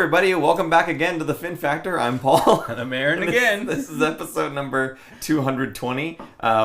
everybody. Welcome back again to the Fin Factor. I'm Paul. And I'm Aaron again. This is episode number 220.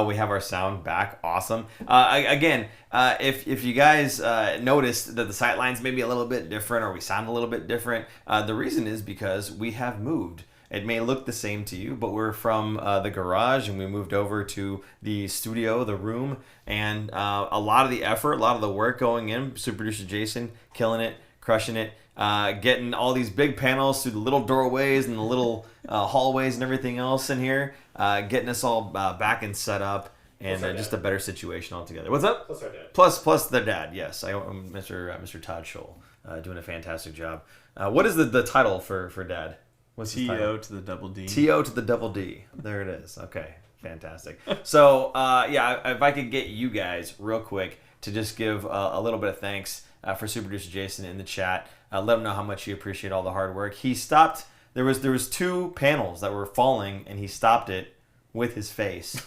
We have our sound back. Awesome. If you guys noticed that the sight lines may be a little bit different or we sound a little bit different, the reason is because we have moved. It may look the same to you, but we're from the garage and we moved over to the studio, the room, and a lot of the effort, a lot of the work going in. Super producer Jason killing it, crushing it, getting all these big panels through the little doorways and the little hallways and everything else in here, getting us all back and set up, and just a better situation altogether. What's up? Plus our dad. Plus their dad. Yes, Mr. Todd Sholl, doing a fantastic job. What is the title for Dad? What's his title? T-O to the double D. T-O to the double D. There it is. Okay, fantastic. So, if I could get you guys real quick to just give a little bit of thanks for Super Producer Jason in the chat. Let him know how much you appreciate all the hard work. He stopped. There was two panels that were falling, and he stopped it with his face.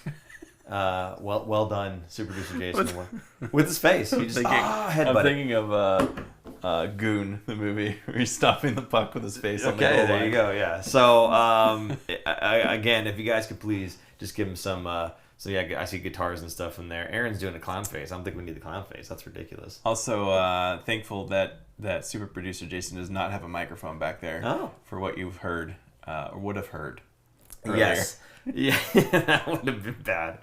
Well done, Super Producer Jason. With his face. He just headbutted. I'm thinking of Goon, the movie, where he's stopping the puck with his face on the goal line. There you go, yeah. So, again, if you guys could please just give him some... I see guitars and stuff in there. Aaron's doing a clown face. I don't think we need the clown face. That's ridiculous. Also, thankful that Super Producer Jason does not have a microphone back there for what you've heard, or would have heard earlier. Yes. Yeah, that would have been bad.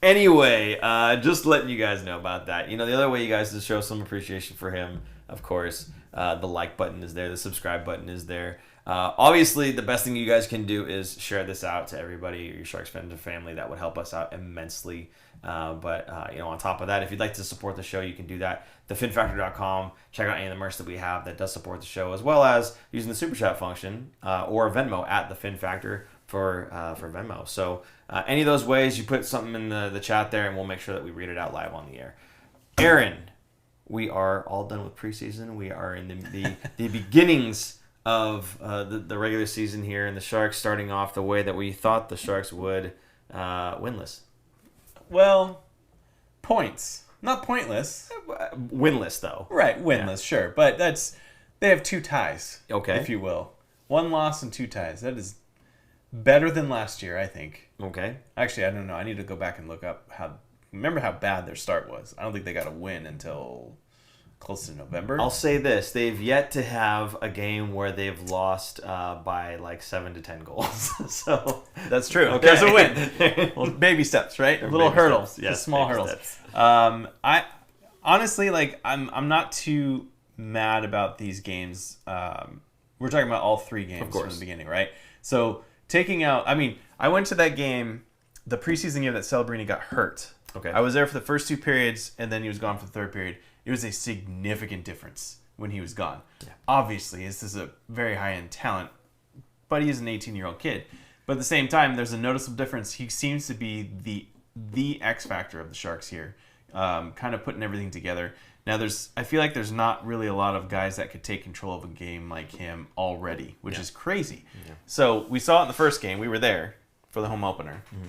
Anyway, just letting you guys know about that. The other way you guys to show some appreciation for him, of course, the like button is there. The subscribe button is there. Obviously, the best thing you guys can do is share this out to everybody, your Sharks friends and family. That would help us out immensely. But on top of that, if you'd like to support the show, you can do that. TheFinFactor.com. Check out any of the merch that we have that does support the show, as well as using the Super Chat function or Venmo at the Fin Factor for Venmo. So any of those ways, you put something in the chat there, and we'll make sure that we read it out live on the air. Aaron, we are all done with preseason. We are in the beginnings of the regular season here, and the Sharks starting off the way that we thought the Sharks would, winless. Well, points. Not pointless. Winless, though. Right, winless, sure. But they have 2 ties, okay, if you will. 1 loss and 2 ties. That is better than last year, I think. Okay. Actually, I don't know. I need to go back and look up remember how bad their start was. I don't think they got a win until close to November. I'll say this. They've yet to have a game where they've lost by like 7 to 10 goals. So that's true. Okay. There's a win. Well, baby steps, right? Little hurdles. Yes, small hurdles. I honestly, I'm not too mad about these games. We're talking about all 3 games from the beginning, right? So taking out, I went to that game, the preseason game that Celebrini got hurt. Okay. I was there for the first 2 periods, and then he was gone for the 3rd period. It was a significant difference when he was gone. Yeah. Obviously, this is a very high-end talent, but he is an 18-year-old kid. But at the same time, there's a noticeable difference. He seems to be the X factor of the Sharks here, kind of putting everything together. Now, I feel like there's not really a lot of guys that could take control of a game like him already, which is crazy. Yeah. So we saw it in the first game. We were there for the home opener. Mm-hmm.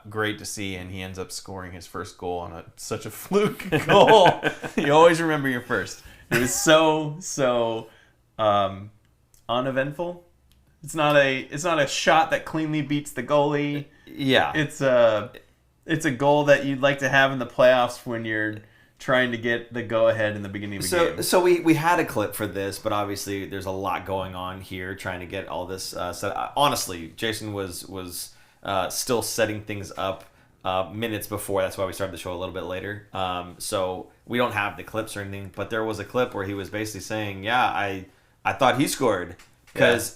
Great to see, and he ends up scoring his first goal on such a fluke goal. You always remember your first. It was so uneventful. It's not a shot that cleanly beats the goalie. Yeah, it's a goal that you'd like to have in the playoffs when you're trying to get the go-ahead in the beginning of the game. So we had a clip for this, but obviously there's a lot going on here trying to get all this set. Honestly, Jason was still setting things up minutes before. That's why we started the show a little bit later. So we don't have the clips or anything, but there was a clip where he was basically saying, I thought he scored because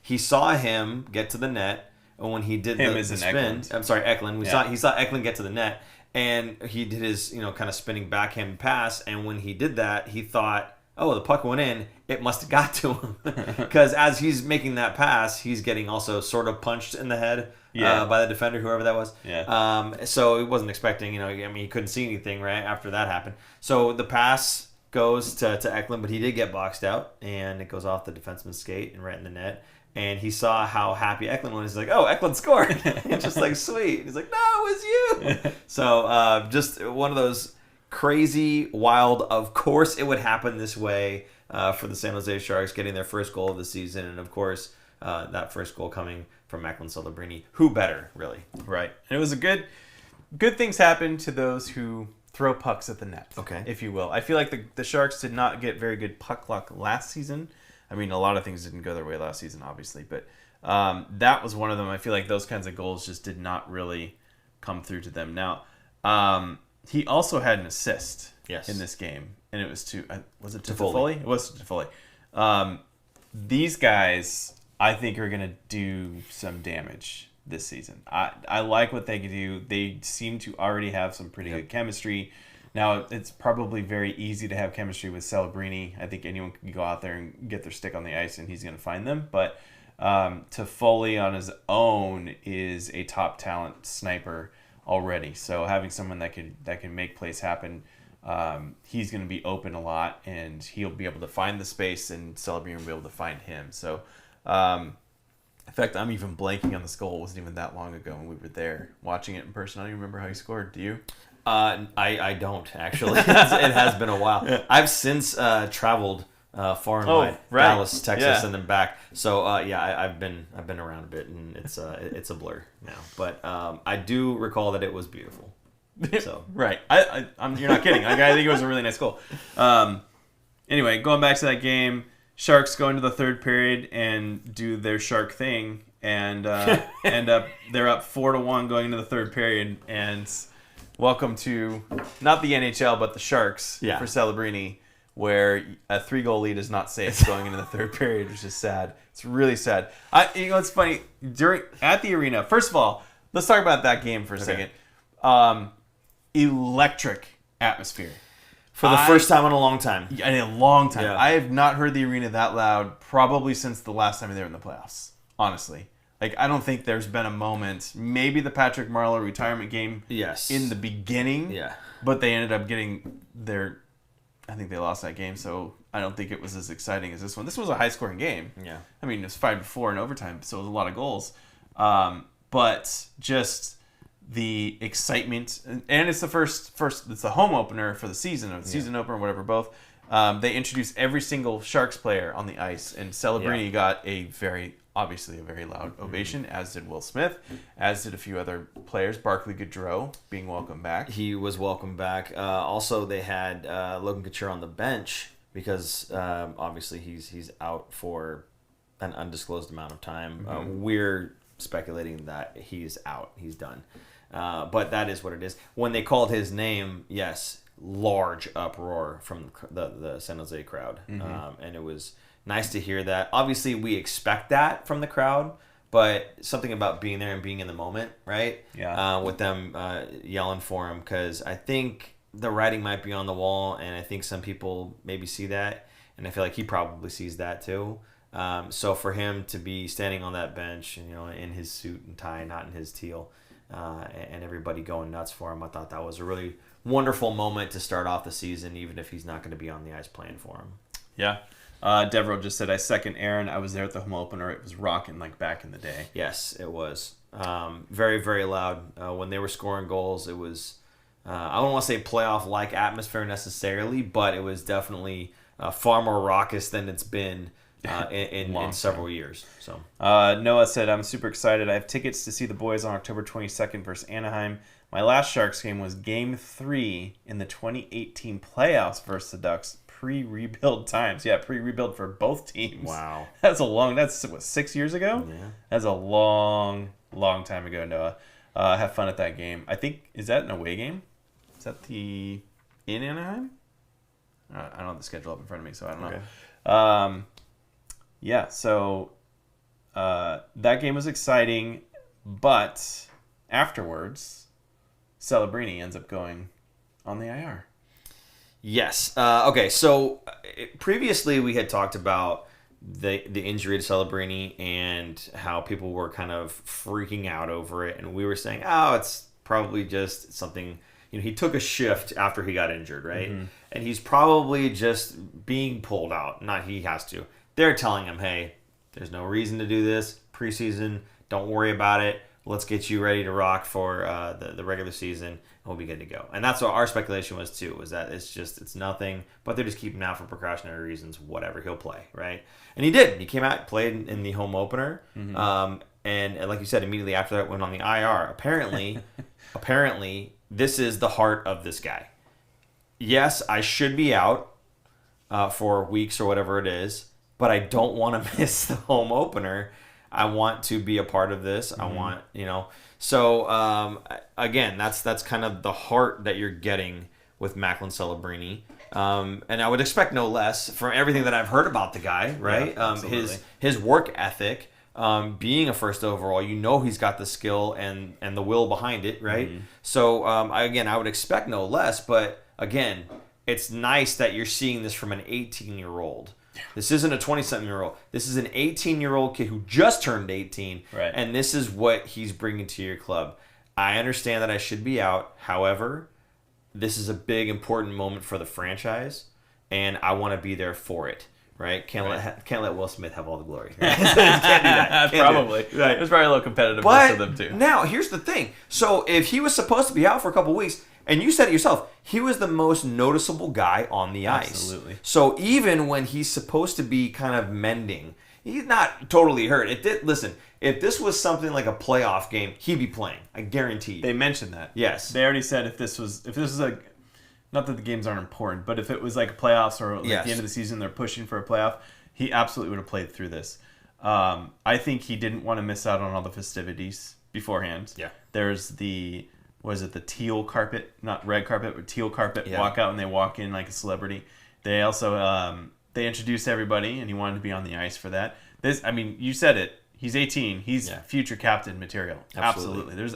he saw him get to the net, and when he did the spin, Eklund. I'm sorry, Eklund. He saw Eklund get to the net. And he did his, kind of spinning backhand pass. And when he did that, he thought, the puck went in. It must have got to him. Because as he's making that pass, he's getting also sort of punched in the head by the defender, whoever that was. Yeah. So he wasn't expecting, he couldn't see anything right after that happened. So the pass goes to Eklund, but he did get boxed out. And it goes off the defenseman's skate and right in the net. And he saw how happy Eklund was. He's like, Eklund scored. It's just like, sweet. He's like, no, it was you. So just one of those crazy, wild, of course it would happen this way for the San Jose Sharks, getting their first goal of the season. And, of course, that first goal coming from Macklin Celebrini. Who better, really? Right. And it was a good things happen to those who throw pucks at the net, if you will. I feel like the Sharks did not get very good puck luck last season. I mean, a lot of things didn't go their way last season, obviously, but that was one of them. I feel like those kinds of goals just did not really come through to them. Now, he also had an assist in this game, and it was to Toffoli? It was to Toffoli. These guys, I think, are going to do some damage this season. I like what they can do. They seem to already have some pretty good chemistry. Now, it's probably very easy to have chemistry with Celebrini. I think anyone can go out there and get their stick on the ice, and he's going to find them. But Toffoli on his own is a top talent sniper already. So having someone that can make plays happen, he's going to be open a lot, and he'll be able to find the space, and Celebrini will be able to find him. So, in fact, I'm even blanking on this goal. It wasn't even that long ago when we were there watching it in person. I don't even remember how he scored. Do you? I don't, actually. It has been a while. Yeah. I've since traveled far and wide, Dallas, Texas, and then back. So I've been around a bit, and it's a blur now. But I do recall that it was beautiful. So right, you're not kidding. I think it was a really nice goal. Anyway, going back to that game, Sharks go into the third period and do their Shark thing, and they're up 4-1 going into the third period, and welcome to not the NHL but the Sharks for Celebrini, where a 3-goal lead is not safe going into the third period, which is sad. It's really sad. It's funny at the arena. First of all, let's talk about that game for a second. Electric atmosphere. For the first time in a long time. In a long time. Yeah. I have not heard the arena that loud probably since the last time they were in the playoffs, honestly. Like, I don't think there's been a moment, maybe the Patrick Marleau retirement game in the beginning, but they ended up getting I think they lost that game, so I don't think it was as exciting as this one. This was a high-scoring game. Yeah. I mean, it was 5-4 in overtime, so it was a lot of goals. But just the excitement, and it's the first it's the home opener for the season, or the season opener, whatever, both. They introduced every single Sharks player on the ice, and Celebrini got obviously a very loud ovation, as did Will Smith, as did a few other players. Barclay Goodrow being welcomed back. He was welcomed back. Also, they had Logan Couture on the bench because obviously he's out for an undisclosed amount of time. We're speculating that he's out. He's done. But that is what it is. When they called his name, large uproar from the San Jose crowd. And it was nice to hear that. Obviously, we expect that from the crowd, but something about being there and being in the moment, right? Yeah. With them yelling for him, because I think the writing might be on the wall, and I think some people maybe see that, and I feel like he probably sees that too. So for him to be standing on that bench, in his suit and tie, not in his teal, and everybody going nuts for him, I thought that was a really wonderful moment to start off the season, even if he's not going to be on the ice playing for him. Yeah. Devereaux just said, I second Aaron. I was there at the home opener. It was rocking like back in the day. Yes, it was. Very, very loud. When they were scoring goals, it was, I don't want to say playoff-like atmosphere necessarily, but it was definitely far more raucous than it's been in several years. So Noah said, I'm super excited. I have tickets to see the boys on October 22nd versus Anaheim. My last Sharks game was Game 3 in the 2018 playoffs versus the Ducks. Pre-rebuild times. Yeah, pre-rebuild for both teams. Wow. That's 6 years ago? Yeah. That's a long time ago, Noah. Have fun at that game. I think, is that an away game? Is that in Anaheim? I don't have the schedule up in front of me, so I don't know. Okay. So that game was exciting, but afterwards, Celebrini ends up going on the IR. Yes. Okay. So previously we had talked about the injury to Celebrini and how people were kind of freaking out over it, and we were saying, it's probably just something. He took a shift after he got injured, right? And he's probably just being pulled out. Not he has to. They're telling him, hey, there's no reason to do this preseason. Don't worry about it. Let's get you ready to rock for the regular season, and we'll be good to go. And that's what our speculation was too, was that it's nothing, but they're just keeping him out for precautionary reasons. Whatever, he'll play, right? And he did. He came out, played in the home opener, and like you said, immediately after that went on the IR. Apparently, this is the heart of this guy. Yes, I should be out for weeks or whatever it is, but I don't want to miss the home opener. I want to be a part of this. I want, So, again, that's kind of the heart that you're getting with Macklin Celebrini. And I would expect no less from everything that I've heard about the guy, right? Yeah, his work ethic, being a first overall, he's got the skill and the will behind it, right? So, I would expect no less. But, again, it's nice that you're seeing this from an 18-year-old. This isn't a 20-something-year-old. This is an 18-year-old kid who just turned 18, right. And this is what he's bringing to your club. I understand that I should be out. However, this is a big, important moment for the franchise, and I want to be there for it, right? Can't let Will Smith have all the glory. Right? Can't do that. Probably. Right. There's probably a little competitiveness to them, too. Now, here's the thing. So, if he was supposed to be out for a couple weeks, and you said it yourself, he was the most noticeable guy on the ice. Absolutely. So even when he's supposed to be kind of mending, he's not totally hurt. Listen, if this was something like a playoff game, he'd be playing. I guarantee you. They mentioned that. Yes. They already said if this was like, not that the games aren't important, but if it was like playoffs or like the end of the season, they're pushing for a playoff, he absolutely would have played through this. I think he didn't want to miss out on all the festivities beforehand. Yeah. There's the teal carpet, not red carpet, but teal carpet walk out, and they walk in like a celebrity. They also they introduced everybody, and he wanted to be on the ice for that. You said it. He's 18. He's future captain material. Absolutely.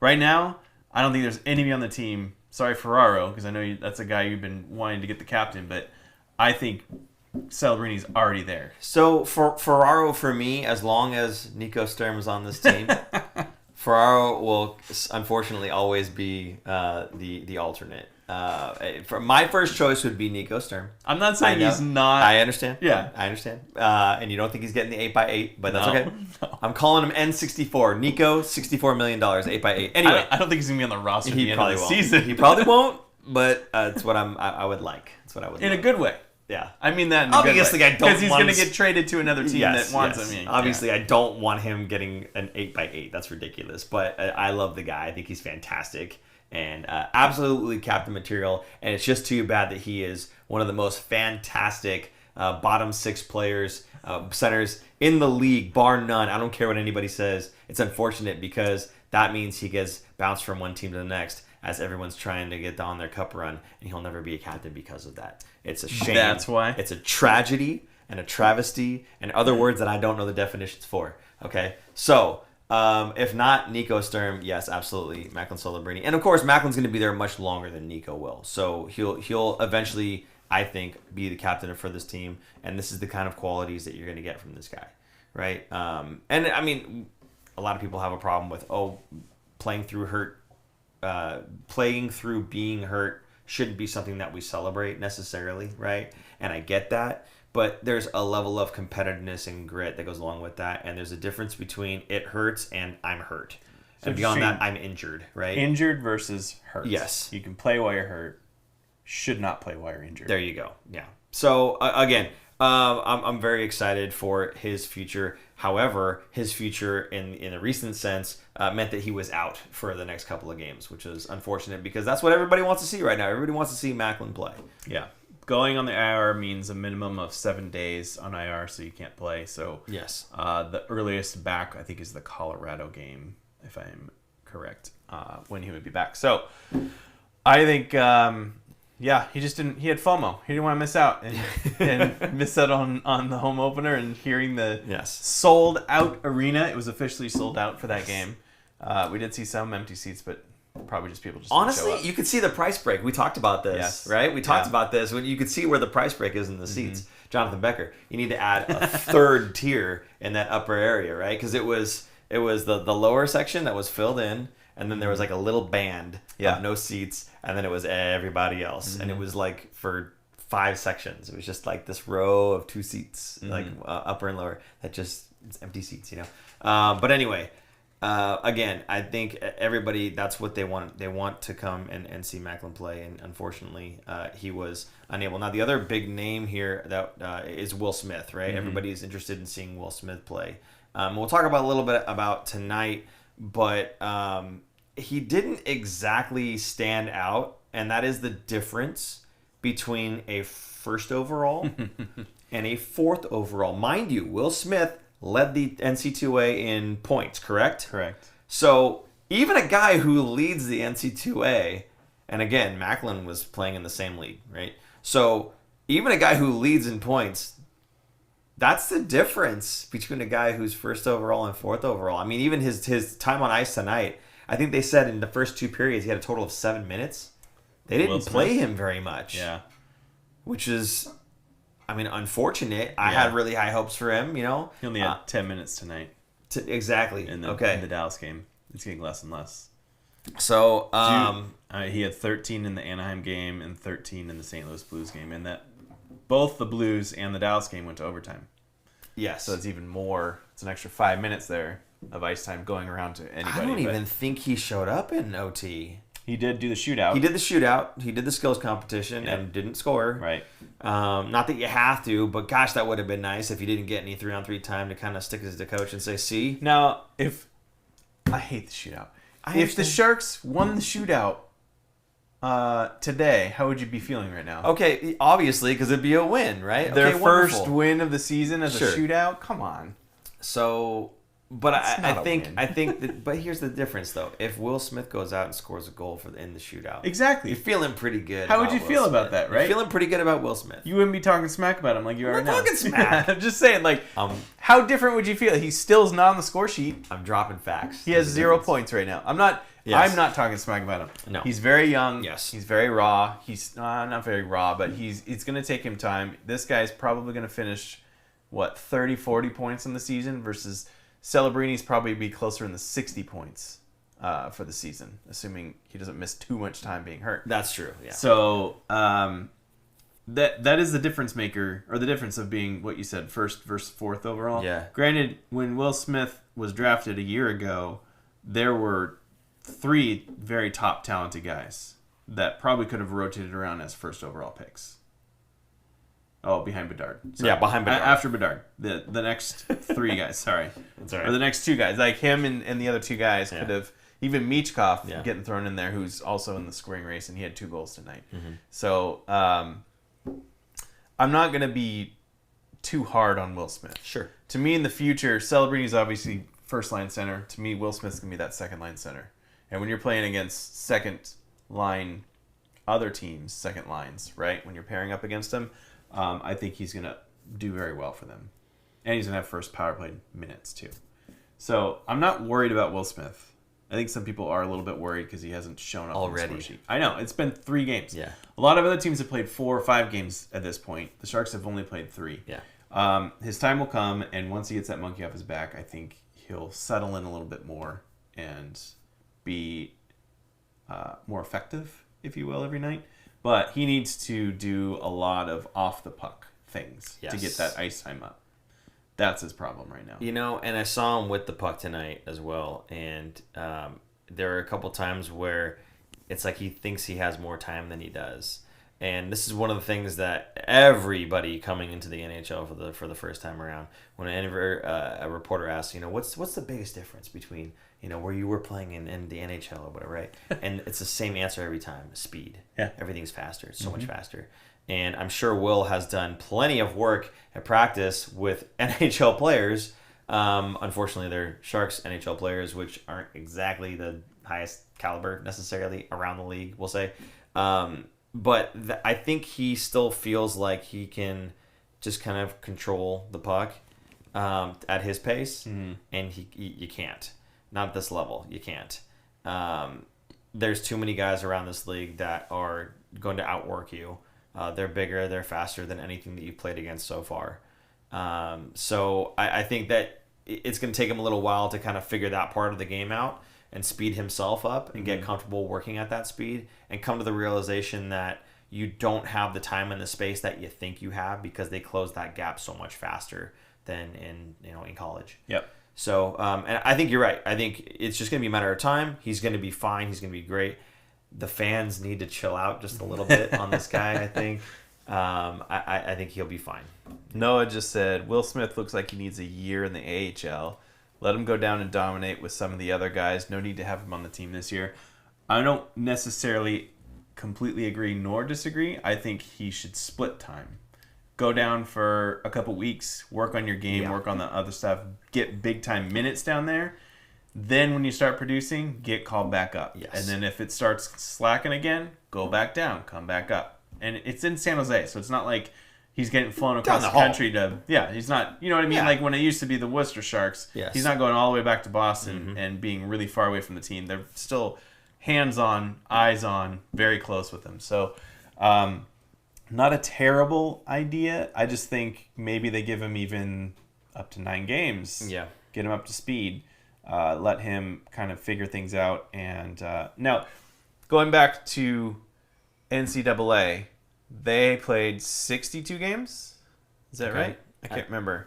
Right now, I don't think there's anybody on the team. Sorry, Ferraro, because I know that's a guy you've been wanting to get the captain, but I think Celebrini's already there. So for Ferraro, for me, as long as Nico Sturm is on this team, Ferraro will unfortunately always be the alternate. My first choice would be Nico Sturm. I'm not saying he's not. I understand. Yeah. I understand. And you don't think he's getting the 8x8, but that's okay. No. I'm calling him N64. Nico, $64 million, 8x8. Anyway. I don't think he's going to be on the roster at the end of the won't. season. He probably won't, but it's what I would like. It's what I would in like. a good way. Yeah. I mean that in a good way. I don't because he's going to get traded to another team that wants him. Obviously, I don't want him getting an 8x8. That's ridiculous. But I love the guy. I think he's fantastic and absolutely captain material. And it's just too bad that he is one of the most fantastic bottom six players, centers in the league, bar none. I don't care what anybody says. It's unfortunate because that means he gets bounced from one team to the next as everyone's trying to get on their cup run, and he'll never be a captain because of that. It's a shame. That's why. It's a tragedy and a travesty and other words that I don't know the definitions for. Okay? So, if not Nico Sturm, yes, absolutely, Macklin Celebrini. And, of course, Macklin's going to be there much longer than Nico will. So, he'll eventually, I think, be the captain for this team, and this is the kind of qualities that you're going to get from this guy, right? And, I mean, a lot of people have a problem with, playing through being hurt shouldn't be something that we celebrate necessarily, right? And I get that, but there's a level of competitiveness and grit that goes along with that, and there's a difference between it hurts and I'm hurt. So and beyond that, I'm injured, right? Injured versus hurt. Yes. You can play while you're hurt. Should not play while you're injured. There you go. Yeah. So, again, I'm very excited for his future. However, his future in a recent sense meant that he was out for the next couple of games, which is unfortunate because that's what everybody wants to see right now. Everybody wants to see Macklin play. Yeah. Going on the IR means a minimum of 7 days on IR, so you can't play. So yes, the earliest back, I think, is the Colorado game, if I'm correct, when he would be back. So I think... he just didn't. He had FOMO. He didn't want to miss out and miss out on the home opener and hearing the sold out arena. It was officially sold out for that game. We did see some empty seats, but probably just people just honestly, didn't show up. You could see the price break. We talked about this, right? We talked about this when you could see where the price break is in the seats. Jonathan Becker, you need to add a third tier in that upper area, right? Because it was the lower section that was filled in. And then there was like a little band of no seats, and then it was everybody else. And it was like for 5 sections. It was just like this row of 2 seats, like upper and lower, that just it's empty seats, But anyway, Again, I think everybody, that's what they want. They want to come and see Macklin play, and unfortunately, he was unable. Now, the other big name here that is Will Smith, right? Mm-hmm. Everybody's interested in seeing Will Smith play. We'll talk about a little bit about tonight, but he didn't exactly stand out, and that is the difference between a first overall and a fourth overall. Mind you, Will Smith led the NC2A in points, correct? Correct. So even a guy who leads the NC2A, and again, Macklin was playing in the same league, right? So even a guy who leads in points, that's the difference between a guy who's first overall and fourth overall. I mean, even his time on ice tonight, I think they said in the first 2 periods he had a total of 7 minutes. They didn't play him very much. Yeah. Which is, I mean, unfortunate. I had really high hopes for him, you know. He only had 10 minutes tonight. Exactly. In the Dallas game. It's getting less and less. So, he had 13 in the Anaheim game and 13 in the St. Louis Blues game. And that both the Blues and the Dallas game went to overtime. Yes. So it's even more. It's an extra 5 minutes there of ice time going around to anybody. I don't even think he showed up in OT. He did do the shootout. He did the shootout. He did the skills competition and didn't score. Right. Not that you have to, but gosh, that would have been nice if you didn't get any 3-on-3 time to kind of stick it to the coach and say, see? Now, I hate the shootout. If the Sharks won the shootout today, how would you be feeling right now? Okay, obviously, because it'd be a win, right? Their first win of the season as a shootout? Come on. So... But I think that, but here's the difference though. If Will Smith goes out and scores a goal in the shootout, exactly, you're feeling pretty good. How would you feel about that, right? You're feeling pretty good about Will Smith. You wouldn't be talking smack about him like you are now. I'm talking smack. I'm just saying, like, how different would you feel? He still's not on the score sheet. I'm dropping facts. He has 0 points right now. I'm not talking smack about him. No, he's very young. Yes, he's very raw. He's not very raw, but it's going to take him time. This guy's probably going to finish 30, 40 points in the season versus Celebrini's probably be closer in the 60 points for the season, assuming he doesn't miss too much time being hurt. That's true. Yeah. So that is the difference maker, or the difference of being what you said, first versus fourth overall. Yeah. Granted, when Will Smith was drafted a year ago, there were 3 very top talented guys that probably could have rotated around as first overall picks. Oh, behind Bedard. Sorry. Yeah, behind Bedard. After Bedard. The next 3 guys, sorry. That's all right. Or the next 2 guys. Like him and the other 2 guys could have, even Michkov getting thrown in there, who's also in the scoring race, and he had 2 goals tonight. Mm-hmm. So, I'm not going to be too hard on Will Smith. Sure. To me, in the future, Celebrini's obviously first-line center. To me, Will Smith's going to be that second-line center. And when you're playing against second-line other teams, second lines, right? When you're pairing up against them, I think he's going to do very well for them. And he's going to have first power play minutes, too. So I'm not worried about Will Smith. I think some people are a little bit worried because he hasn't shown up already. On the score sheet. I know. It's been 3 games. Yeah. A lot of other teams have played 4 or 5 games at this point. The Sharks have only played 3. Yeah. His time will come, and once he gets that monkey off his back, I think he'll settle in a little bit more and be more effective, if you will, every night. But he needs to do a lot of off-the-puck things to get that ice time up. That's his problem right now. You know, and I saw him with the puck tonight as well. And there are a couple times where it's like he thinks he has more time than he does. And this is one of the things that everybody coming into the NHL for the first time around, whenever a reporter asks, you know, what's the biggest difference between, you know, where you were playing in the NHL or whatever, right? And it's the same answer every time: speed. Yeah, everything's faster. It's so much faster. And I'm sure Will has done plenty of work at practice with NHL players. Unfortunately, they're Sharks NHL players, which aren't exactly the highest caliber necessarily around the league, we'll say. But I think he still feels like he can just kind of control the puck at his pace, and you can't. Not at this level. You can't. There's too many guys around this league that are going to outwork you. They're bigger, they're faster than anything that you've played against so far. So I think that it's going to take him a little while to kind of figure that part of the game out and speed himself up and get comfortable working at that speed and come to the realization that you don't have the time and the space that you think you have because they close that gap so much faster than in college. Yep. So, and I think you're right. I think it's just going to be a matter of time. He's going to be fine. He's going to be great. The fans need to chill out just a little bit on this guy, I think. I think he'll be fine. Noah just said, Will Smith looks like he needs a year in the AHL. Let him go down and dominate with some of the other guys. No need to have him on the team this year. I don't necessarily completely agree nor disagree. I think he should split time. Go down for a couple weeks, work on your game, work on the other stuff, get big-time minutes down there. Then when you start producing, get called back up. Yes. And then if it starts slacking again, go back down, come back up. And it's in San Jose, so it's not like he's getting flown across the country to... Yeah, he's not... You know what I mean? Like when it used to be the Worcester Sharks, he's not going all the way back to Boston and being really far away from the team. They're still hands-on, eyes-on, very close with him. So... not a terrible idea. I just think maybe they give him even up to 9 games. Yeah. Get him up to speed. Let him kind of figure things out. And now, going back to NCAA, they played 62 games. Is that right? I can't remember.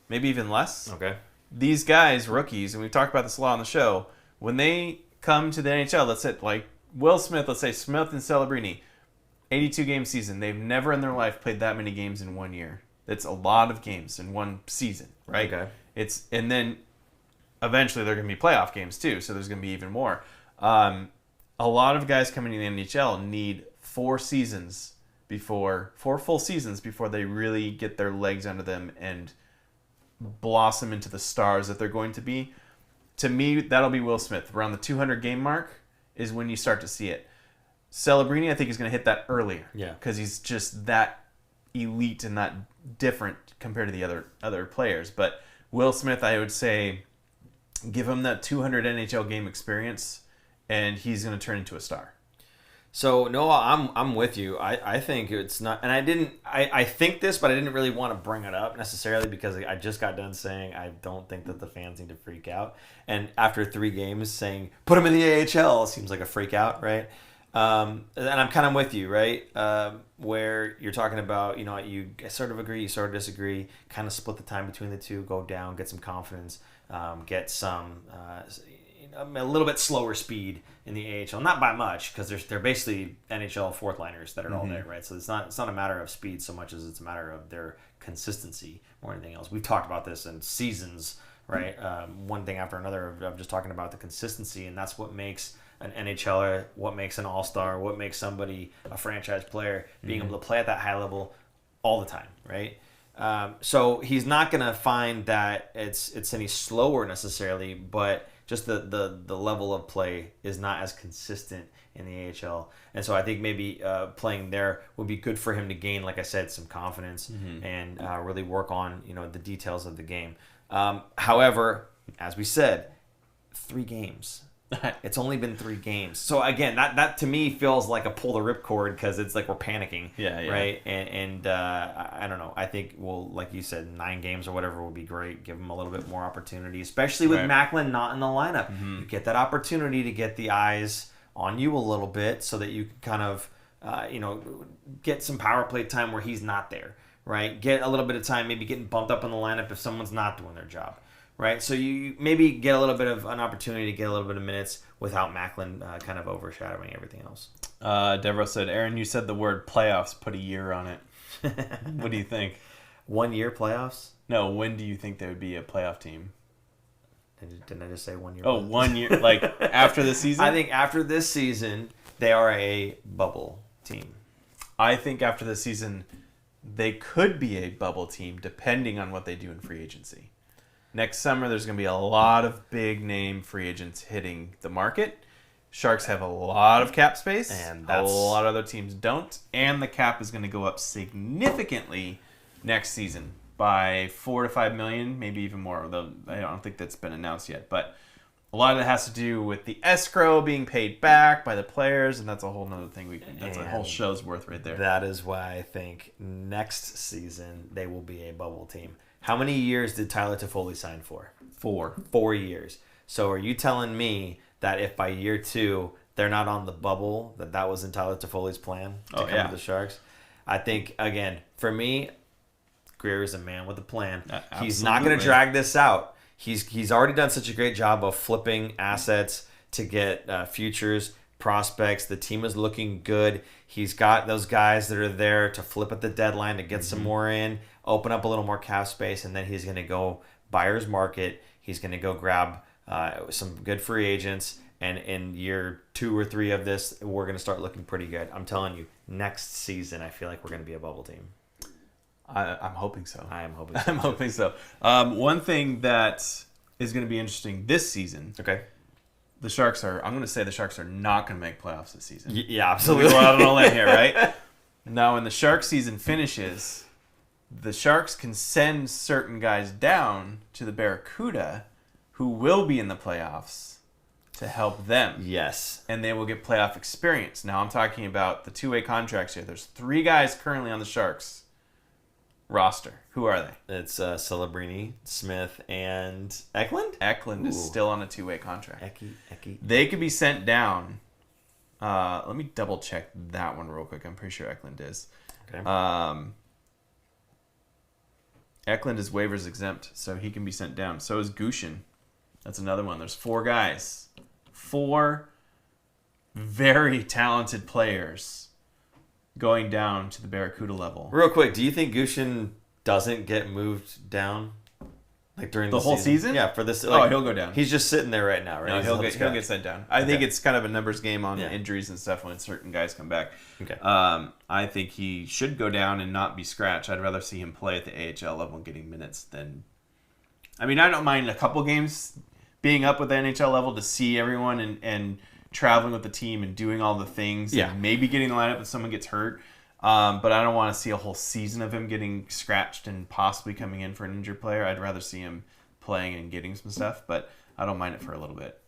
Maybe even less. Okay. These guys, rookies, and we've talked about this a lot on the show, when they come to the NHL, let's say, like Will Smith, let's say Smith and Celebrini, 82-game season. They've never in their life played that many games in 1 year. That's a lot of games in one season, right? Okay. And then eventually they're going to be playoff games too, so there's going to be even more. A lot of guys coming in the NHL need 4 full seasons before they really get their legs under them and blossom into the stars that they're going to be. To me, that'll be Will Smith. Around the 200-game mark is when you start to see it. Celebrini, I think, is going to hit that earlier. Yeah. Because he's just that elite and that different compared to the other players. But Will Smith, I would say, give him that 200 NHL game experience, and he's going to turn into a star. So Noah, I'm with you. I think it's not, and I think this, but I didn't really want to bring it up necessarily because I just got done saying I don't think that the fans need to freak out. And after 3 games saying put him in the AHL seems like a freak out, right? And I'm kind of with you, right? Where you're talking about, you sort of agree, you sort of disagree, kind of split the time between the two, go down, get some confidence, get some a little bit slower speed in the AHL, not by much, because they're basically NHL fourth liners that are all there, right? So it's not a matter of speed so much as it's a matter of their consistency more than anything else. We've talked about this in seasons, right? One thing after another of just talking about the consistency, and that's what makes an NHLer, what makes an all-star, what makes somebody a franchise player, being able to play at that high level all the time, right? So he's not going to find that it's any slower necessarily, but just the level of play is not as consistent in the AHL. And so I think maybe playing there would be good for him to gain, like I said, some confidence and really work on the details of the game. However, as we said, 3 games. It's only been 3 games. So again, that to me feels like a pull the ripcord because it's like we're panicking, right? And I don't know. I think like you said, 9 games or whatever would be great. Give him a little bit more opportunity, especially with Macklin not in the lineup. You get that opportunity to get the eyes on you a little bit so that you can kind of get some power play time where he's not there, right? Get a little bit of time, maybe getting bumped up in the lineup if someone's not doing their job. Right, so you maybe get a little bit of an opportunity to get a little bit of minutes without Macklin kind of overshadowing everything else. Deborah said, Aaron, you said the word playoffs, put a year on it. What do you think? 1 year playoffs? No, when do you think there would be a playoff team? Didn't I just say 1 year? Oh, 1 year, like after the season? I think after this season, they are a bubble team. I think after the season, they could be a bubble team depending on what they do in free agency. Next summer, there's going to be a lot of big-name free agents hitting the market. Sharks have a lot of cap space, and a lot of other teams don't. And the cap is going to go up significantly next season by $4 to $5 million, maybe even more. Although I don't think that's been announced yet. But a lot of it has to do with the escrow being paid back by the players, and that's a whole other thing. That's a whole show's worth right there. That is why I think next season they will be a bubble team. How many years did Tyler Toffoli sign for? 4. 4 years. So are you telling me that if by year 2 they're not on the bubble, that was in Tyler Toffoli's plan to come to the Sharks? I think, again, for me, Greer is a man with a plan. He's not going to drag this out. He's already done such a great job of flipping assets to get futures, prospects. The team is looking good. He's got those guys that are there to flip at the deadline to get some more in, open up a little more cap space, and then he's going to go buyer's market. He's going to go grab some good free agents, and in year 2 or 3 of this, we're going to start looking pretty good. I'm telling you, next season, I feel like we're going to be a bubble team. I'm hoping so. I am hoping so. I'm hoping so. One thing that is going to be interesting this season. Okay. I'm going to say the Sharks are not going to make playoffs this season. Yeah, absolutely. We'll go out on a limb here, right? Now, when the Shark season finishes, the Sharks can send certain guys down to the Barracuda who will be in the playoffs to help them. Yes. And they will get playoff experience. Now, I'm talking about the 2-way contracts here. There's 3 guys currently on the Sharks roster. Who are they? It's Celebrini, Smith, and Eklund? Eklund is still on a 2-way contract. Eki. They could be sent down. Let me double check that one real quick. I'm pretty sure Eklund is. Okay. Eklund is waivers exempt, so he can be sent down. So is Gushchin. That's another one. There's 4 guys. 4 very talented players going down to the Barracuda level. Real quick, do you think Gushchin doesn't get moved down? Like during the whole season? Yeah, for this. Like, he'll go down. He's just sitting there right now, right? No, he'll get sent down. I think it's kind of a numbers game on injuries and stuff when certain guys come back. Okay. I think he should go down and not be scratched. I'd rather see him play at the AHL level and getting minutes than... I mean, I don't mind a couple games being up with the NHL level to see everyone and traveling with the team and doing all the things. Yeah. And maybe getting the lineup if someone gets hurt. But I don't want to see a whole season of him getting scratched and possibly coming in for an injured player. I'd rather see him playing and getting some stuff, but I don't mind it for a little bit.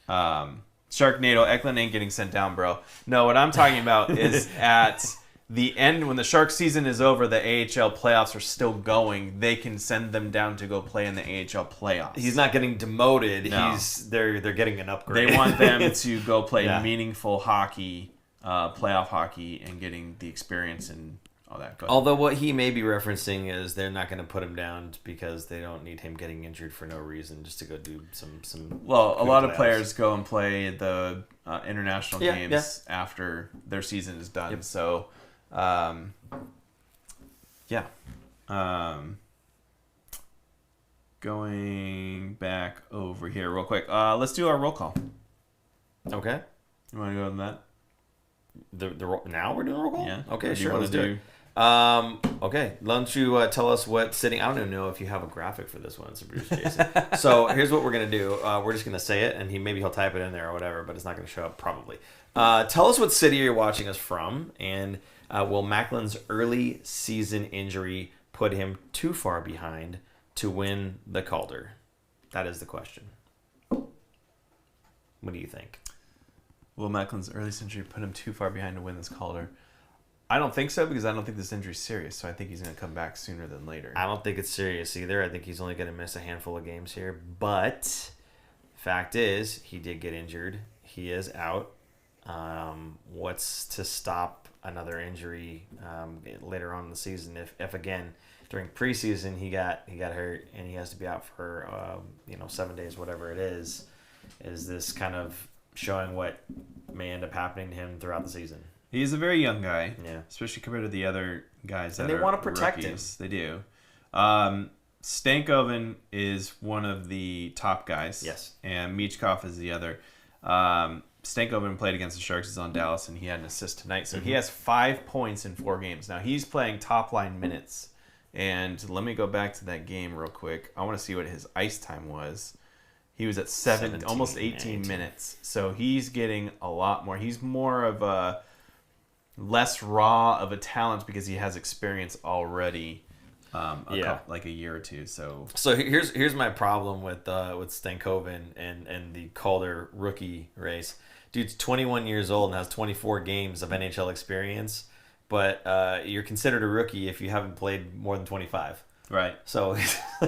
Sharknado, Eklund ain't getting sent down, bro. No, what I'm talking about is at the end, when the Shark season is over, the AHL playoffs are still going. They can send them down to go play in the AHL playoffs. He's not getting demoted. No. They're getting an upgrade. They want them to go play meaningful hockey, playoff hockey, and getting the experience and all that. Although what he may be referencing is they're not going to put him down because they don't need him getting injured for no reason, just to go do some. Well, a lot of players go and play the international games after their season is done. Yep. So, going back over here real quick. Let's do our roll call. Okay. You want to go with that? Now we're doing a roll call? Yeah. Okay, sure. Let's do it. Okay, why don't you tell us what sitting... I don't even know if you have a graphic for this one, so Bruce Jason. So here's what we're going to do. We're just going to say it, and maybe he'll type it in there or whatever, but it's not going to show up probably. Tell us what city you're watching us from, and will Macklin's early season injury put him too far behind to win the Calder? That is the question. What do you think? Will Macklin's early injury put him too far behind to win this Calder? I don't think so, because I don't think this injury's serious, so I think he's going to come back sooner than later. I don't think it's serious either. I think he's only going to miss a handful of games here. But fact is, he did get injured. He is out. What's to stop another injury later on in the season? If again, during preseason he got hurt and he has to be out for 7 days, whatever it is this kind of showing what may end up happening to him throughout the season? He's a very young guy, especially compared to the other guys that they want to protect rookies. They do. Stankoven is one of the top guys. Yes. And Michkov is the other. Stankoven played against the Sharks. He's on Dallas, and he had an assist tonight. So he has 5 points in 4 games. Now, he's playing top-line minutes. And let me go back to that game real quick. I want to see what his ice time was. He was at almost 18 minutes. So he's getting a lot more. He's more of a less raw of a talent because he has experience already, like a year or two. So here's my problem with Stankoven and the Calder rookie race. Dude's 21 years old and has 24 games of NHL experience, but you're considered a rookie if you haven't played more than 25. Right. So,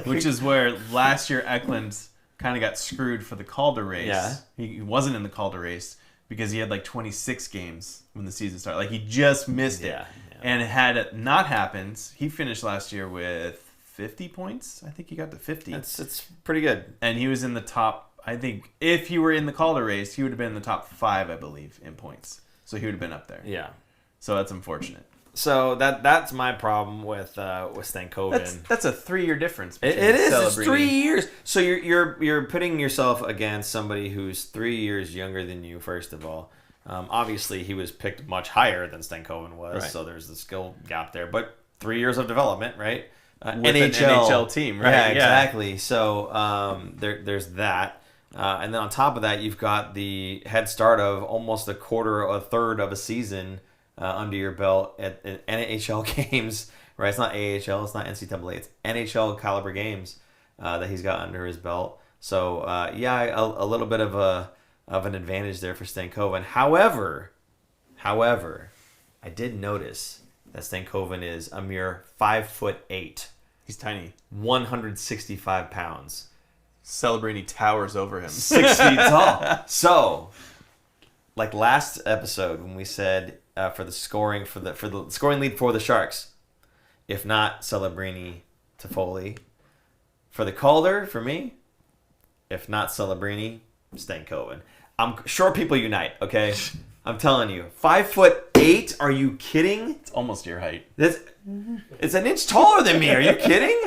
which is where last year Eklund kind of got screwed for the Calder race. Yeah. He wasn't in the Calder race because he had like 26 games when the season started. Like he just missed it. Yeah. And had it not happened, he finished last year with 50 points. I think he got to 50. It's pretty good. And he was in the top. I think if he were in the Calder race, he would have been in the top 5, I believe, in points. So he would have been up there. Yeah. So that's unfortunate. So that's my problem with Stankoven. That's a 3-year difference. It is. It's 3 years. So you're putting yourself against somebody who's 3 years younger than you. First of all, obviously he was picked much higher than Stankoven was, right. So there's the skill gap there. But 3 years of development, right? With an NHL team, right? Yeah, exactly. So there's that. And then on top of that, you've got the head start of almost a third of a season under your belt at NHL games, right? It's not AHL, it's not NCAA, it's NHL caliber games that he's got under his belt. So a little bit of an advantage there for Stankoven. However, I did notice that Stankoven is a mere 5'8". He's tiny. 165 pounds. Celebrini towers over him. 6 feet tall. So, like last episode when we said for the scoring lead for the Sharks, if not Celebrini, Toffoli. For the Calder, for me, if not Celebrini, Stankoven. I'm sure people unite. Okay, I'm telling you, 5'8". Are you kidding? It's almost your height. It's an inch taller than me. Are you kidding?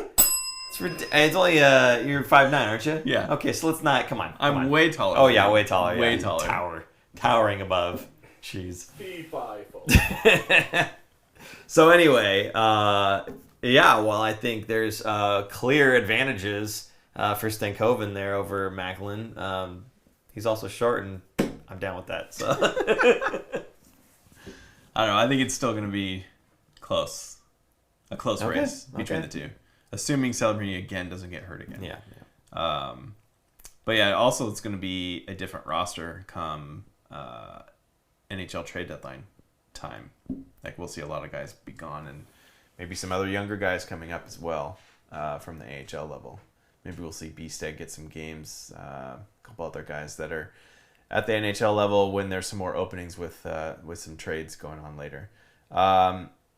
It's only you're 5'9", aren't you? Yeah. Okay, so let's not. Come on. I'm way taller. Oh yeah, way taller. Way yeah. taller. Towering above. Jeez. Fee-fi-fo. So anyway, well, I think there's clear advantages for Stankoven there over Macklin. He's also short, and I'm down with that. So I don't know. I think it's still going to be close. A close race between the two. Assuming Celebrini again doesn't get hurt again. Yeah. But yeah, also it's going to be a different roster come NHL trade deadline time. Like we'll see a lot of guys be gone and maybe some other younger guys coming up as well from the AHL level. Maybe we'll see B-Steg get some games. A couple other guys that are at the NHL level when there's some more openings with some trades going on later.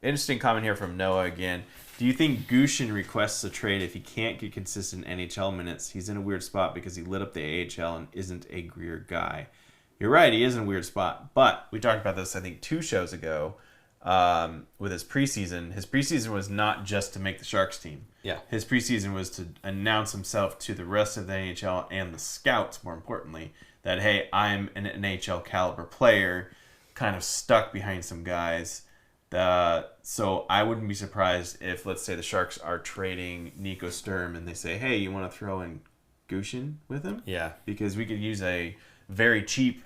Interesting comment here from Noah again. Do you think Gushchin requests a trade if he can't get consistent NHL minutes? He's in a weird spot because he lit up the AHL and isn't a Greer guy. You're right, he is in a weird spot. But we talked about this, I think, 2 shows ago with his preseason. His preseason was not just to make the Sharks team. Yeah. His preseason was to announce himself to the rest of the NHL and the scouts, more importantly, that, hey, I'm an NHL caliber player, kind of stuck behind some guys. So I wouldn't be surprised if, let's say, the Sharks are trading Nico Sturm and they say, hey, you want to throw in Gushchin with him? Yeah. Because we could use a very cheap,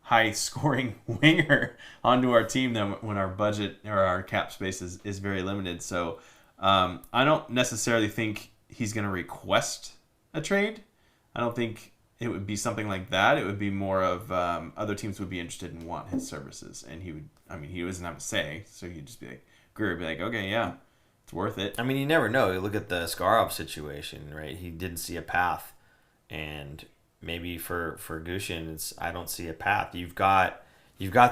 high-scoring winger onto our team that when our budget or our cap space is very limited. So I don't necessarily think he's going to request a trade. I don't think it would be something like that. It would be more of other teams would be interested and want his services. And he doesn't have a say, so he'd just be like, Greer would be like, okay, yeah, it's worth it. I mean, you never know. You look at the Skarov situation, right? He didn't see a path. And maybe for Gushchin, I don't see a path. You've got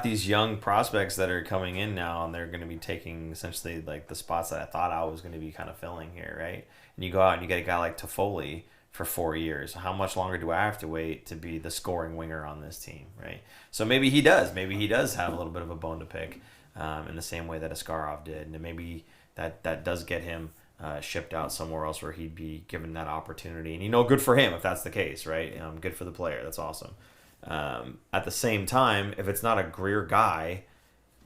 these young prospects that are coming in now, and they're going to be taking essentially like the spots that I thought I was going to be kind of filling here, right? And you go out and you get a guy like Toffoli for 4 years. How much longer do I have to wait to be the scoring winger on this team, right? So maybe he does. Maybe he does have a little bit of a bone to pick in the same way that Askarov did. And maybe that does get him shipped out somewhere else where he'd be given that opportunity. And, good for him if that's the case, right? Good for the player. That's awesome. At the same time, if it's not a Greer guy,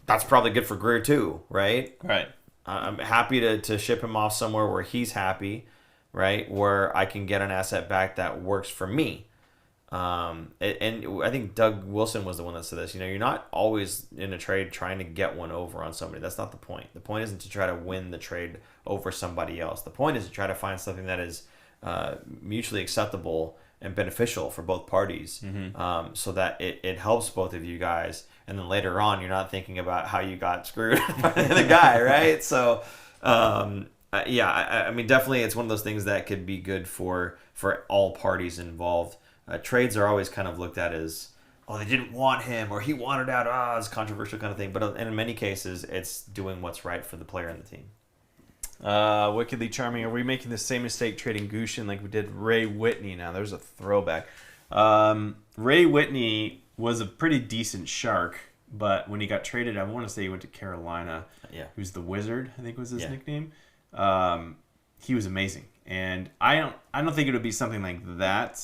that's probably good for Greer too, right? Right. I'm happy to ship him off somewhere where he's happy, right? Where I can get an asset back that works for me. And I think Doug Wilson was the one that said this. You're not always in a trade trying to get one over on somebody. That's not the point. The point isn't to try to win the trade over somebody else. The point is to try to find something that is mutually acceptable and beneficial for both parties, so that it helps both of you guys. And then later on, you're not thinking about how you got screwed by the other guy, right? So, I mean, definitely it's one of those things that could be good for all parties involved. Trades are always kind of looked at as, they didn't want him or he wanted out, it's controversial kind of thing. But in many cases, it's doing what's right for the player and the team. Wickedly Charming. Are we making the same mistake trading Gushchin like we did Ray Whitney? Now, there's a throwback. Ray Whitney was a pretty decent Shark, but when he got traded, I want to say he went to Carolina. Yeah. Who's the Wizard, I think was his nickname. He was amazing. And I don't think it would be something like that.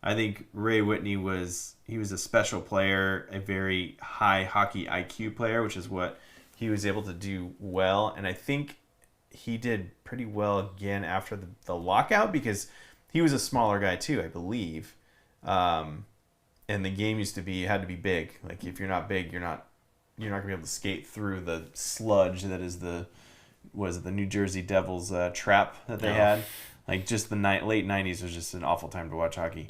I think Ray Whitney was a special player, a very high hockey IQ player, which is what he was able to do well. And I think he did pretty well again after the lockout because he was a smaller guy too, I believe. And the game used to be, you had to be big. Like if you're not big, you're not gonna be able to skate through the sludge that is the New Jersey Devils trap that they had. Like just the late 90s was just an awful time to watch hockey.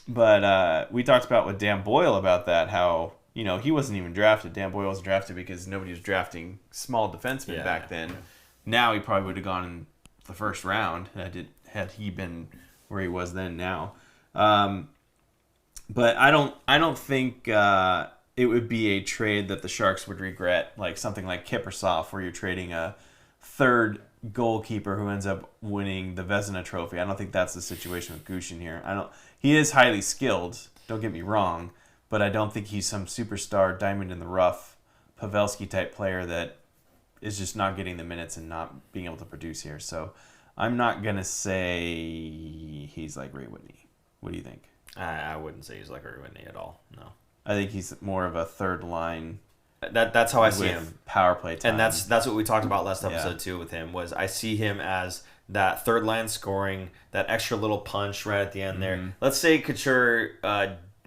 But we talked about with Dan Boyle about that, how he wasn't even drafted. Dan Boyle wasn't drafted because nobody was drafting small defensemen back then. Now he probably would have gone in the first round had he been where he was then now. But I don't think it would be a trade that the Sharks would regret, like something like Kiprusoff, where you're trading a third goalkeeper who ends up winning the Vezina Trophy. I don't think that's the situation with Gushchin here. He is highly skilled, don't get me wrong, but I don't think he's some superstar diamond in the rough Pavelski type player that is just not getting the minutes and not being able to produce here. So I'm not going to say he's like Ray Whitney. What do you think? I wouldn't say he's like Ray Whitney at all. No. I think he's more of a third line. That's how I see him. Power play time. And that's what we talked about last episode too with him, was I see him as that third line scoring, that extra little punch right at the end there. Let's say Couture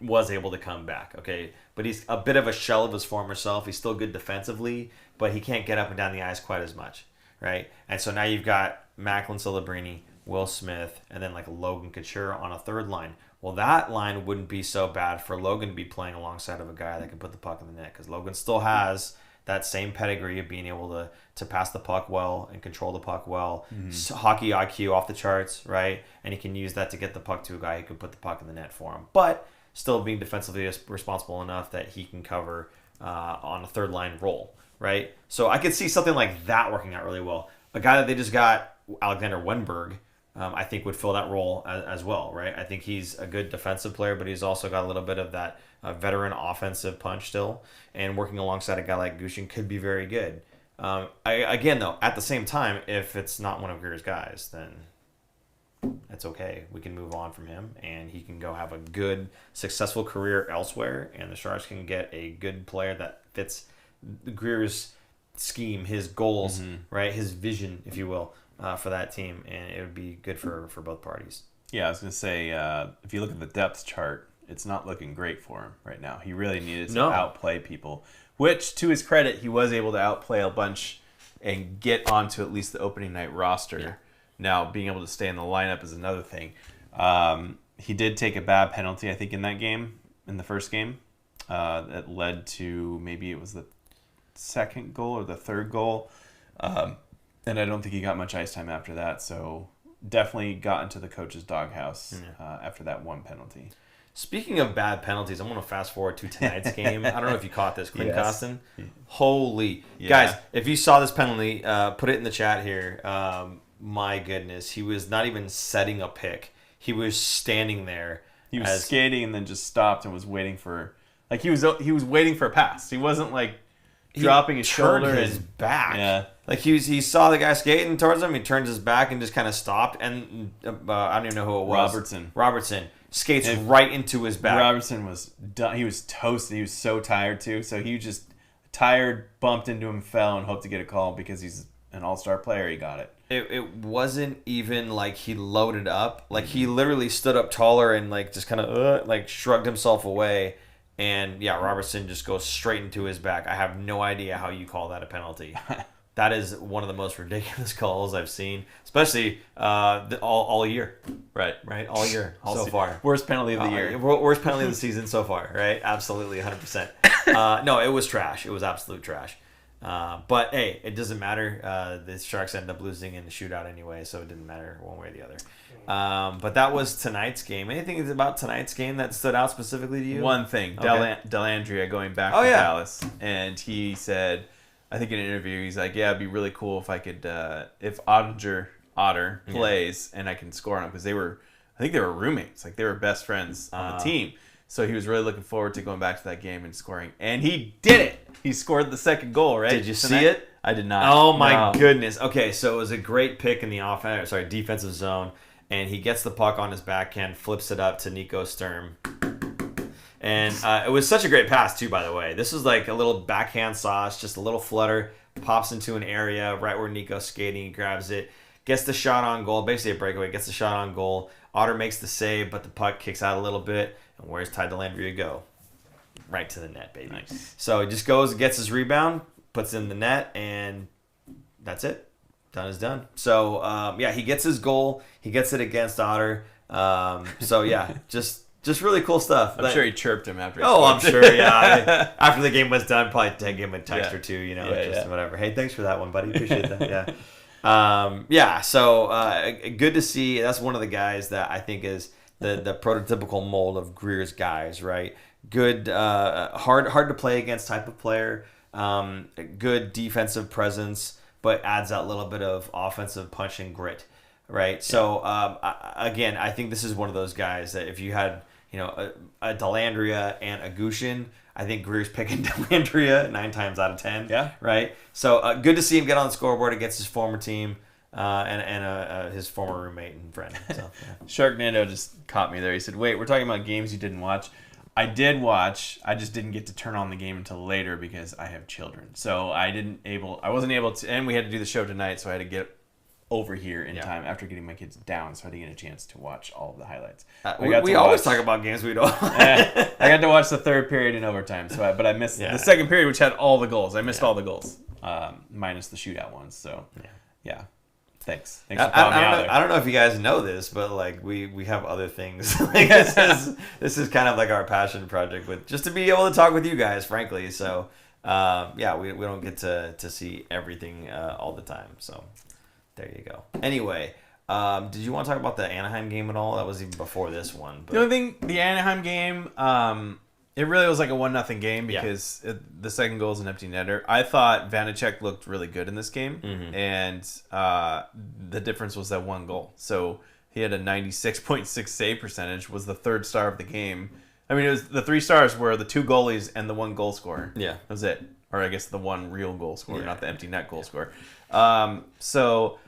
was able to come back, okay? But he's a bit of a shell of his former self. He's still good defensively, but he can't get up and down the ice quite as much, right? And so now you've got Macklin Celebrini, Will Smith, and then like Logan Couture on a third line. Well, that line wouldn't be so bad for Logan to be playing alongside of a guy that can put the puck in the net, because Logan still has that same pedigree of being able to pass the puck well and control the puck well. Hockey IQ off the charts, right? And he can use that to get the puck to a guy who can put the puck in the net for him. But still being defensively responsible enough that he can cover on a third line role, right? So I could see something like that working out really well. A guy that they just got, Alexander Wenberg, I think would fill that role as well, right? I think he's a good defensive player, but he's also got a little bit of that veteran offensive punch still, and working alongside a guy like Gushchin could be very good. Again, though, at the same time, if it's not one of Greer's guys, then it's okay. We can move on from him, and he can go have a good, successful career elsewhere, and the Sharks can get a good player that fits Greer's scheme, his goals, right? His vision, if you will. For that team, and it would be good for both parties. Yeah, I was going to say, if you look at the depth chart, it's not looking great for him right now. He really needed to outplay people, which, to his credit, he was able to outplay a bunch and get onto at least the opening night roster. Yeah. Now, being able to stay in the lineup is another thing. He did take a bad penalty, I think, in that game, in the first game, that led to maybe it was the second goal or the third goal. And I don't think he got much ice time after that, so definitely got into the coach's doghouse after that one penalty. Speaking of bad penalties, I'm going to fast forward to tonight's game. I don't know if you caught this, Quinn Costin. Holy. Yeah. Guys, if you saw this penalty, put it in the chat here. My goodness, he was not even setting a pick. He was standing there. He was skating and then just stopped and was waiting for... Like, he was waiting for a pass. He wasn't, like, dropping his shoulder. He turned his back. Yeah. Like he saw the guy skating towards him, he turned his back and just kind of stopped. And I don't even know who it was. Robertson skates right into his back. Robertson was done. He was toasted. He was so tired too. So he just tired, bumped into him, fell, and hoped to get a call because he's an all-star player. He got it. It wasn't even like he loaded up. Like he literally stood up taller and like just kind of like shrugged himself away. And yeah, Robertson just goes straight into his back. I have no idea how you call that a penalty. That is one of the most ridiculous calls I've seen, especially all year. Right, all year so far. Worst penalty of the year. Worst penalty of the season so far, right? Absolutely, 100%. No, it was trash. It was absolute trash. But, hey, it doesn't matter. The Sharks ended up losing in the shootout anyway, so it didn't matter one way or the other. But that was tonight's game. Anything about tonight's game that stood out specifically to you? One thing. Okay. Dellandrea going back to Dallas, and he said... I think in an interview, he's like, yeah, it'd be really cool if I could, if Otter plays and I can score on him, because I think they were roommates. Like, they were best friends on the team. So he was really looking forward to going back to that game and scoring. And he did it! He scored the second goal, right? Did you see it? I did not. Oh, my goodness. Okay, so it was a great pick in the defensive zone. And he gets the puck on his backhand, flips it up to Nico Sturm. And it was such a great pass, too, by the way. This was like a little backhand sauce, just a little flutter, pops into an area right where Nico's skating. He grabs it, gets the shot on goal, basically a breakaway, gets the shot on goal. Otter makes the save, but the puck kicks out a little bit. And where's Todd Dellandrea go? Right to the net, baby. Nice. So he just goes, gets his rebound, puts it in the net, and that's it. Done is done. So, he gets his goal. He gets it against Otter. Just really cool stuff. I'm sure he chirped him after. I'm sure, yeah. After the game was done, probably give him a text or two, whatever. Hey, thanks for that one, buddy. Appreciate that. Yeah. So good to see. That's one of the guys that I think is the prototypical mold of Greer's guys, right? Good, hard to play against type of player. Good defensive presence, but adds that little bit of offensive punch and grit, right? So again, I think this is one of those guys that if you had a Dellandrea and a Gushchin, I think Greer's picking Dellandrea 9 times out of 10. Yeah. Right. So good to see him get on the scoreboard against his former team and his former roommate and friend. So, yeah. Sharknado just caught me there. He said, "Wait, we're talking about games you didn't watch." I did watch. I just didn't get to turn on the game until later because I have children. So I wasn't able to, and we had to do the show tonight, so I had to get over here in time after getting my kids down, so I didn't get a chance to watch all of the highlights. We always talk about games we don't. I got to watch the third period in overtime, but I missed the second period, which had all the goals. I missed all the goals, minus the shootout ones. So, yeah. Thanks for calling me out there. I don't know if you guys know this, but like we have other things. Like this is kind of like our passion project, with just to be able to talk with you guys, frankly. So, we don't get to see everything all the time. So. There you go. Anyway, did you want to talk about the Anaheim game at all? That was even before this one. But... The only thing, the Anaheim game, it really was like a 1-0 game because the second goal is an empty netter. I thought Vanecek looked really good in this game, and the difference was that one goal. So he had a 96.6 save percentage, was the third star of the game. I mean, it was the 3 stars were the 2 goalies and the 1 goal scorer. Yeah. That was it. Or I guess the 1 real goal scorer, not the empty net goal scorer. So...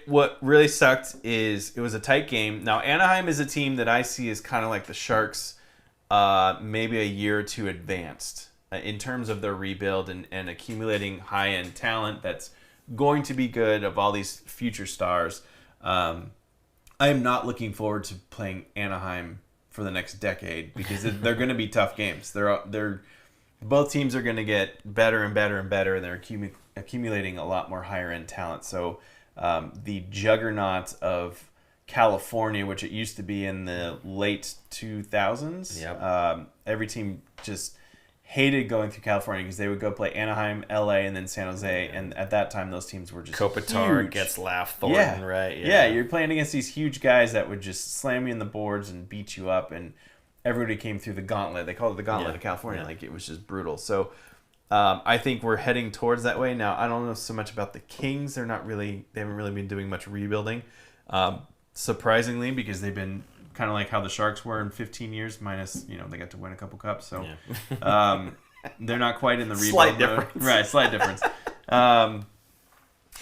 What really sucked is it was a tight game. Now, Anaheim is a team that I see as kind of like the Sharks, maybe a year or two advanced in terms of their rebuild and accumulating high-end talent that's going to be good of all these future stars. I am not looking forward to playing Anaheim for the next decade because they're going to be tough games. Both teams are going to get better and better and better, and they're accumulating a lot more higher-end talent. So... the juggernaut of California, which it used to be in the late 2000s. Yep. Every team just hated going through California because they would go play Anaheim, LA, and then San Jose. And at that time, those teams were just Kopitar, huge. Getzlaf, Thornton, right? Yeah, you're playing against these huge guys that would just slam you in the boards and beat you up. And everybody came through the gauntlet. They called it the gauntlet of California. Yeah. Like, it was just brutal. So... I think we're heading towards that way. Now, I don't know so much about the Kings. They haven't really been doing much rebuilding. Surprisingly, because they've been kind of like how the Sharks were in 15 years, minus, they got to win a couple cups. So they're not quite in the rebuild Slight mode. difference. Right, slight difference.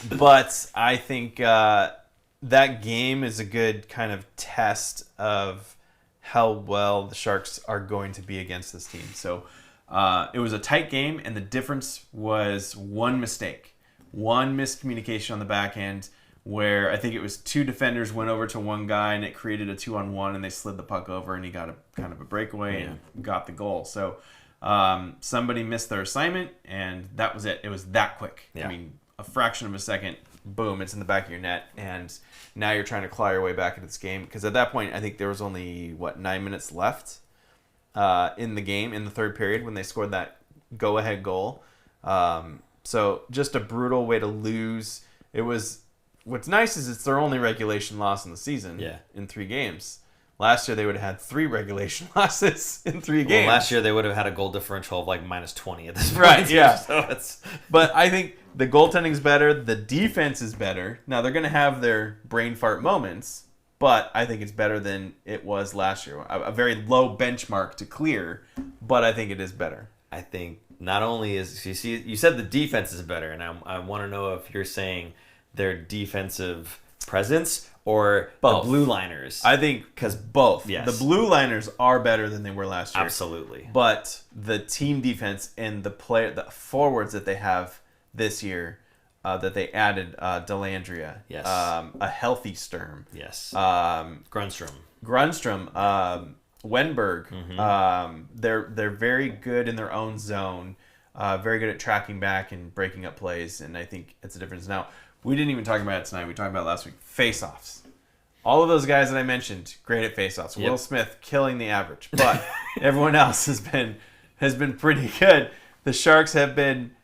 But I think that game is a good kind of test of how well the Sharks are going to be against this team. So... it was a tight game, and the difference was one mistake. One miscommunication on the back end where I think it was 2 defenders went over to one guy, and it created a 2-on-1, and they slid the puck over, and he got a kind of a breakaway and got the goal. So somebody missed their assignment, and that was it. It was that quick. Yeah. I mean, a fraction of a second, boom, it's in the back of your net, and now you're trying to claw your way back into this game. Because at that point, I think there was only, 9 minutes left in the game, in the third period, when they scored that go-ahead goal. So just a brutal way to lose. It was... What's nice is it's their only regulation loss in the season in 3 games. Last year they would have had 3 regulation losses in 3 games. Well, last year they would have had a goal differential of like -20 at this point. Right, yeah. So it's... But I think the goaltending's better. The defense is better. Now, they're going to have their brain fart moments, but I think it's better than it was last year. A very low benchmark to clear, but I think it is better. I think not only is... You said the defense is better, and I want to know if you're saying their defensive presence or both. The blue liners. I think because both. Yes. The blue liners are better than they were last year. Absolutely. But the team defense and the forwards that they have this year, that they added Dellandrea. Yes. A healthy Sturm. Yes. Grunstrom. Wenberg. Mm-hmm. They're very good in their own zone. Very good at tracking back and breaking up plays, and I think it's a difference. Now, we didn't even talk about it tonight. We talked about it last week. Face-offs. All of those guys that I mentioned, great at face-offs. Yep. Will Smith killing the average, but everyone else has been pretty good. The Sharks have been.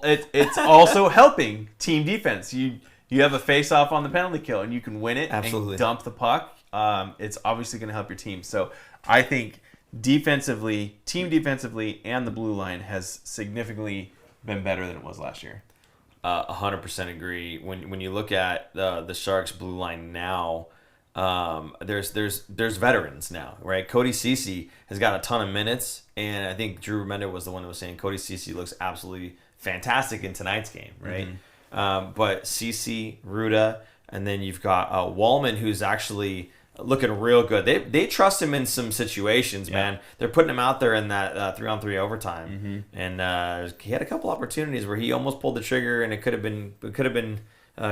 It's also helping team defense. You have a face-off on the penalty kill, and you can win it and dump the puck. It's obviously going to help your team. So I think defensively, team defensively, and the blue line has significantly been better than it was last year. 100% agree. When you look at the Sharks blue line now, there's veterans now, right? Cody Ceci has got a ton of minutes, and I think Drew Remender was the one that was saying Cody Ceci looks absolutely fantastic in tonight's game, right? Mm-hmm. But Ceci, Ruda, and then you've got Wallman, who's actually looking real good. They trust him in some situations, man. They're putting him out there in that 3-on-3 overtime, and he had a couple opportunities where he almost pulled the trigger, and it could have been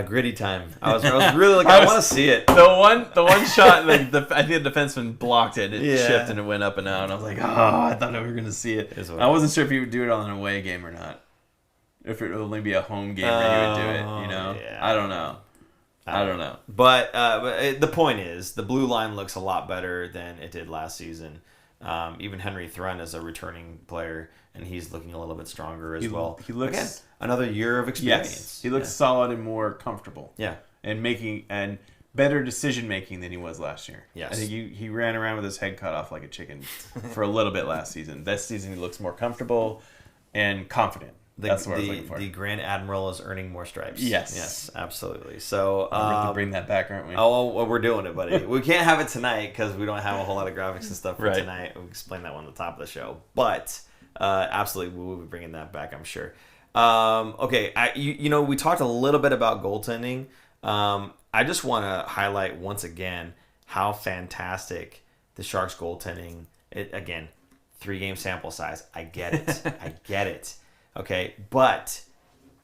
gritty time. I was really like, I want to see it. The one shot, I think the defenseman blocked it. It chipped and it went up and out. And I was like, I thought we were going to see it. I wasn't sure if he would do it on an away game or not. If it would only be a home game where you would do it, you know? Yeah. I don't know. But the point is, the blue line looks a lot better than it did last season. Even Henry Thrun is a returning player, and he's looking a little bit stronger as well. He looks again, another year of experience. Yes, he looks solid and more comfortable. Yeah, and better decision making than he was last year. Yes, I think he ran around with his head cut off like a chicken for a little bit last season. This season he looks more comfortable and confident. That's what I was looking for. The Grand Admiral is earning more stripes. Yes, absolutely. So we're going to bring that back, aren't we? Oh, well, we're doing it, buddy. We can't have it tonight because we don't have a whole lot of graphics and stuff for tonight. We'll explain that one at the top of the show. But absolutely, we will be bringing that back, I'm sure. Okay, we talked a little bit about goaltending. I just want to highlight once again how fantastic the Sharks goaltending. Again, 3-game sample size. I get it. Okay, but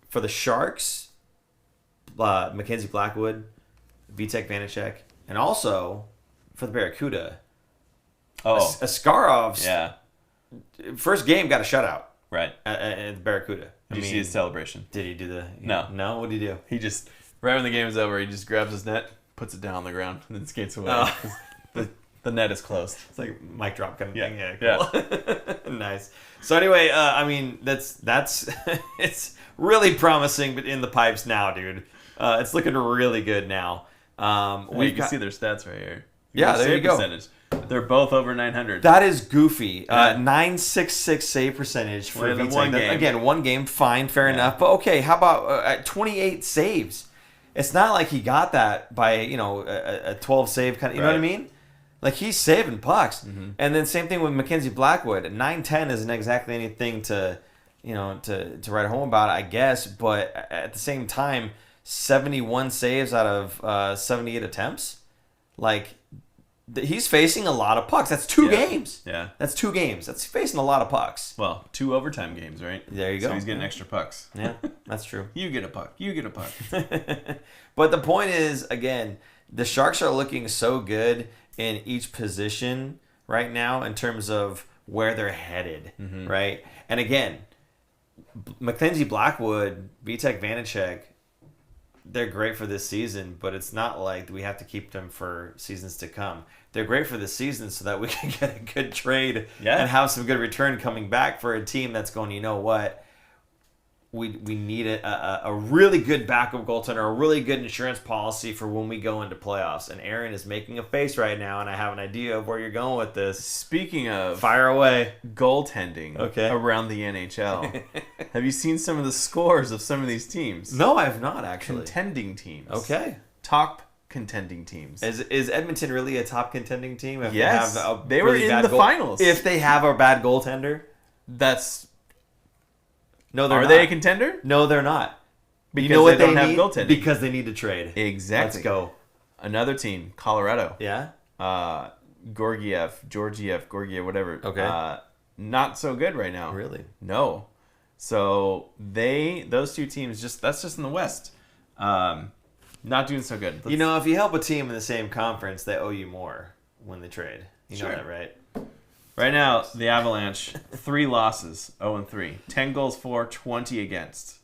for the Sharks, Mackenzie Blackwood, Vitek Vanecek, and also for the Barracuda, Askarov's first game got a shutout. Right. At the Barracuda. Did you see his celebration? Did he do the... No. No? What did he do? He just, right when the game is over, he just grabs his net, puts it down on the ground, and then skates away. The net is closed. It's like mic drop kind of thing. Yeah, cool. Nice. So anyway, that's it's really promising, but in the pipes now, dude. It's looking really good now. You can see their stats right here. Yeah, there you go. Percentage. They're both over 900. That is goofy. 966 save percentage for Vitek. One game. Again, one game, fine, fair enough. But okay, how about 28 saves? It's not like he got that by a 12 save kind of. You know what I mean? Like, he's saving pucks. Mm-hmm. And then same thing with Mackenzie Blackwood. 9-10 isn't exactly anything to write home about, I guess. But at the same time, 71 saves out of 78 attempts. Like, he's facing a lot of pucks. That's 2 games. Yeah. That's 2 games. That's facing a lot of pucks. Well, 2 overtime games, right? There you go. So he's getting extra pucks. Yeah, that's true. You get a puck. But the point is, again, the Sharks are looking so good in each position right now in terms of where they're headed, right? And again, Mackenzie Blackwood, Vitek Vanecek, they're great for this season, but it's not like we have to keep them for seasons to come. They're great for this season so that we can get a good trade and have some good return coming back for a team that's going, you know what? we need a really good backup goaltender, a really good insurance policy for when we go into playoffs. And Aaron is making a face right now, and I have an idea of where you're going with this. Speaking of fire away goaltending around the NHL, have you seen some of the scores of some of these teams? No, I have not, actually. Contending teams. Okay. Top contending teams. Is Edmonton really a top contending team? If yes. They, have they were in the finals. If they have a bad goaltender? That's... No, they're Are not. they a contender? No, they're not. Because you know what they don't have need? goaltending. Because they need to trade. Exactly. Let's go. Another team, Colorado. Yeah? Georgiev, whatever. Okay. Not so good right now. Really? No. So those two teams, that's just in the West. Not doing so good. You know, if you help a team in the same conference, they owe you more when they trade. You know Sure. that, right? Right now, the Avalanche, 3 losses, 0-3. 10 goals for, 20 against.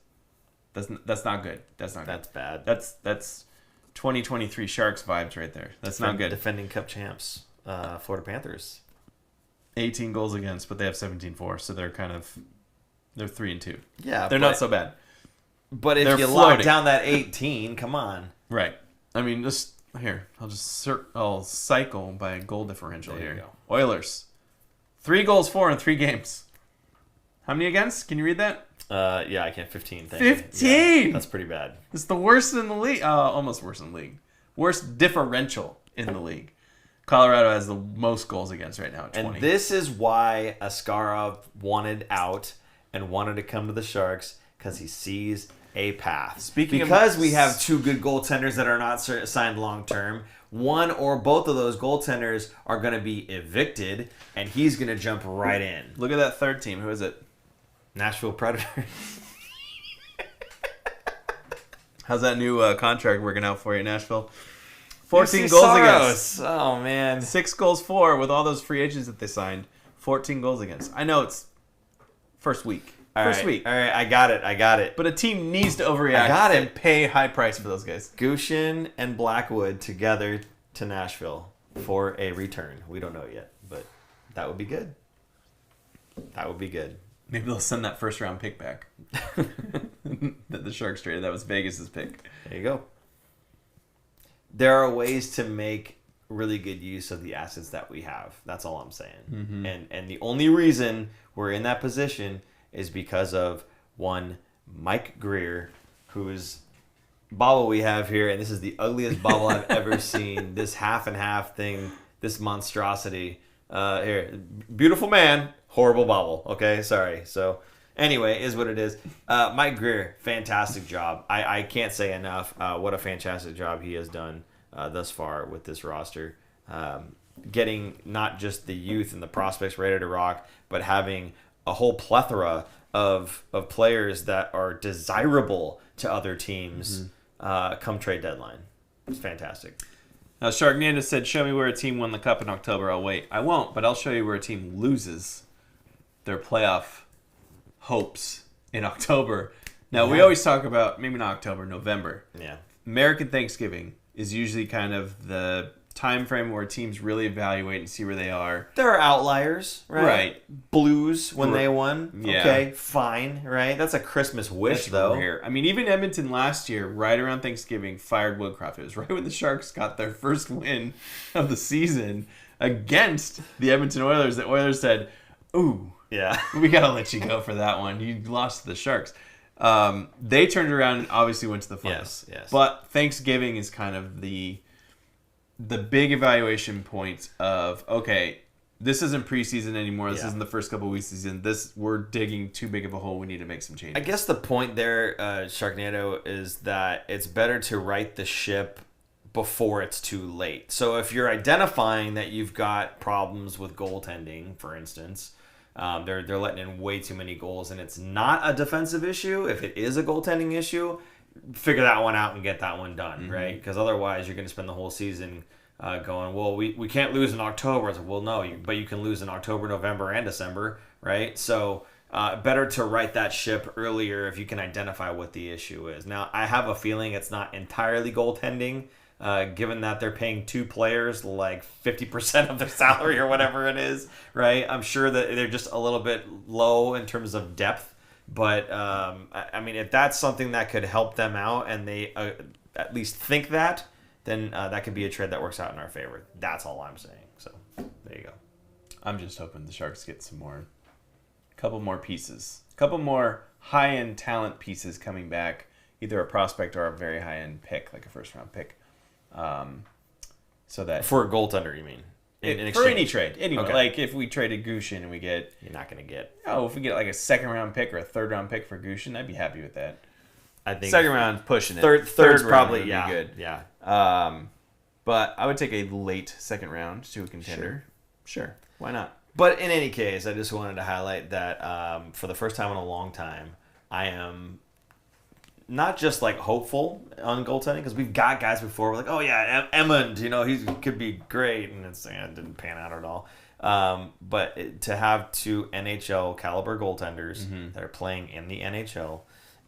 That's not good. That's not good. That's bad. That's 2023 Sharks vibes right there. That's not good. Defending Cup champs, Florida Panthers. 18 goals against, but they have 17 for, so they're 3-2. Yeah, they're not so bad. But if They're you floating. lock down that 18, come on. Right. I mean, just here. I'll cycle by goal differential There you here. go. Oilers, 3 goals for in 3 games. How many against? Can you read that? Yeah, I can't. 15. Thank you. 15. Yeah, that's pretty bad. It's the worst in the league. Almost worst in the league. Worst differential in the league. Colorado has the most goals against right now at 20. And this is why Askarov wanted out and wanted to come to the Sharks, because he sees a path. Because we have 2 good goaltenders that are not signed long term, one or both of those goaltenders are going to be evicted, and he's going to jump right in. Look at that third team. Who is it? Nashville Predators. How's that new contract working out for you, Nashville? 14 UC goals Soros. against. Oh, man. 6 goals for with all those free agents that they signed. 14 goals against. I know it's first week. First week. All right, I got it. But a team needs to overreact and pay high price for those guys. Gushchin and Blackwood together to Nashville for a return. We don't know yet, but that would be good. That would be good. Maybe they'll send that first round pick back. That the Sharks traded. That was Vegas's pick. There you go. There are ways to make really good use of the assets that we have. That's all I'm saying. Mm-hmm. And the only reason we're in that position is because of one Mike Greer, whose bobble we have here, and this is the ugliest bobble I've ever seen. This half and half thing, this monstrosity. Here, beautiful man, horrible bobble. Okay, sorry. So anyway, is what it is. Mike Greer, fantastic job. I can't say enough what a fantastic job he has done thus far with this roster. Getting not just the youth and the prospects ready to rock, but having a whole plethora of players that are desirable to other teams come trade deadline. It's fantastic. Now, Sharknado said, show me where a team won the Cup in October. I'll wait. I won't, but I'll show you where a team loses their playoff hopes in October. Now, we always talk about, maybe not October, November. Yeah. American Thanksgiving is usually kind of the time frame where teams really evaluate and see where they are. There are outliers, right? Right. Blues when they won. Yeah. Okay, fine, right? That's a Christmas wish, That's though. rare. I mean, even Edmonton last year, right around Thanksgiving, fired Woodcroft. It was right when the Sharks got their first win of the season against the Edmonton Oilers. The Oilers said, ooh, Yeah. we got to let you go for that one. You lost to the Sharks. They turned around and obviously went to the finals. Yes. But Thanksgiving is kind of the big evaluation point of, okay, this isn't preseason anymore. This isn't the first couple of weeks of the season. We're digging too big of a hole. We need to make some changes. I guess the point there, Sharknado, is that it's better to right the ship before it's too late. So if you're identifying that you've got problems with goaltending, for instance, they're letting in way too many goals, and it's not a defensive issue. If it is a goaltending issue, figure that one out and get that one done, right? Because otherwise you're going to spend the whole season going, well, we can't lose in October. It's like, well, no, but you can lose in October, November, and December, right? So better to right that ship earlier if you can identify what the issue is. Now, I have a feeling it's not entirely goaltending, given that they're paying 2 players like 50% of their salary or whatever it is, right? I'm sure that they're just a little bit low in terms of depth But I mean, if that's something that could help them out, and they at least think that, then that could be a trade that works out in our favor. That's all I'm saying. So there you go. I'm just hoping the Sharks get couple more pieces, couple more high-end talent pieces coming back, either a prospect or a very high-end pick, like a first-round pick. So that for a goaltender, you mean? For any trade, anyway. Okay. Like if we traded Gushchin and we get, you're not going to get. Oh, if we get like a second-round pick or a third-round pick for Gushchin, I'd be happy with that. I think second round pushing it. Third's round probably would be good. Yeah. But I would take a late second round to a contender. Sure. Why not? But in any case, I just wanted to highlight that for the first time in a long time, I am not just like hopeful on goaltending, because we've got guys before. We're like, oh yeah, Emmond, he could be great, and it didn't pan out at all. But to have two NHL caliber goaltenders that are playing in the NHL,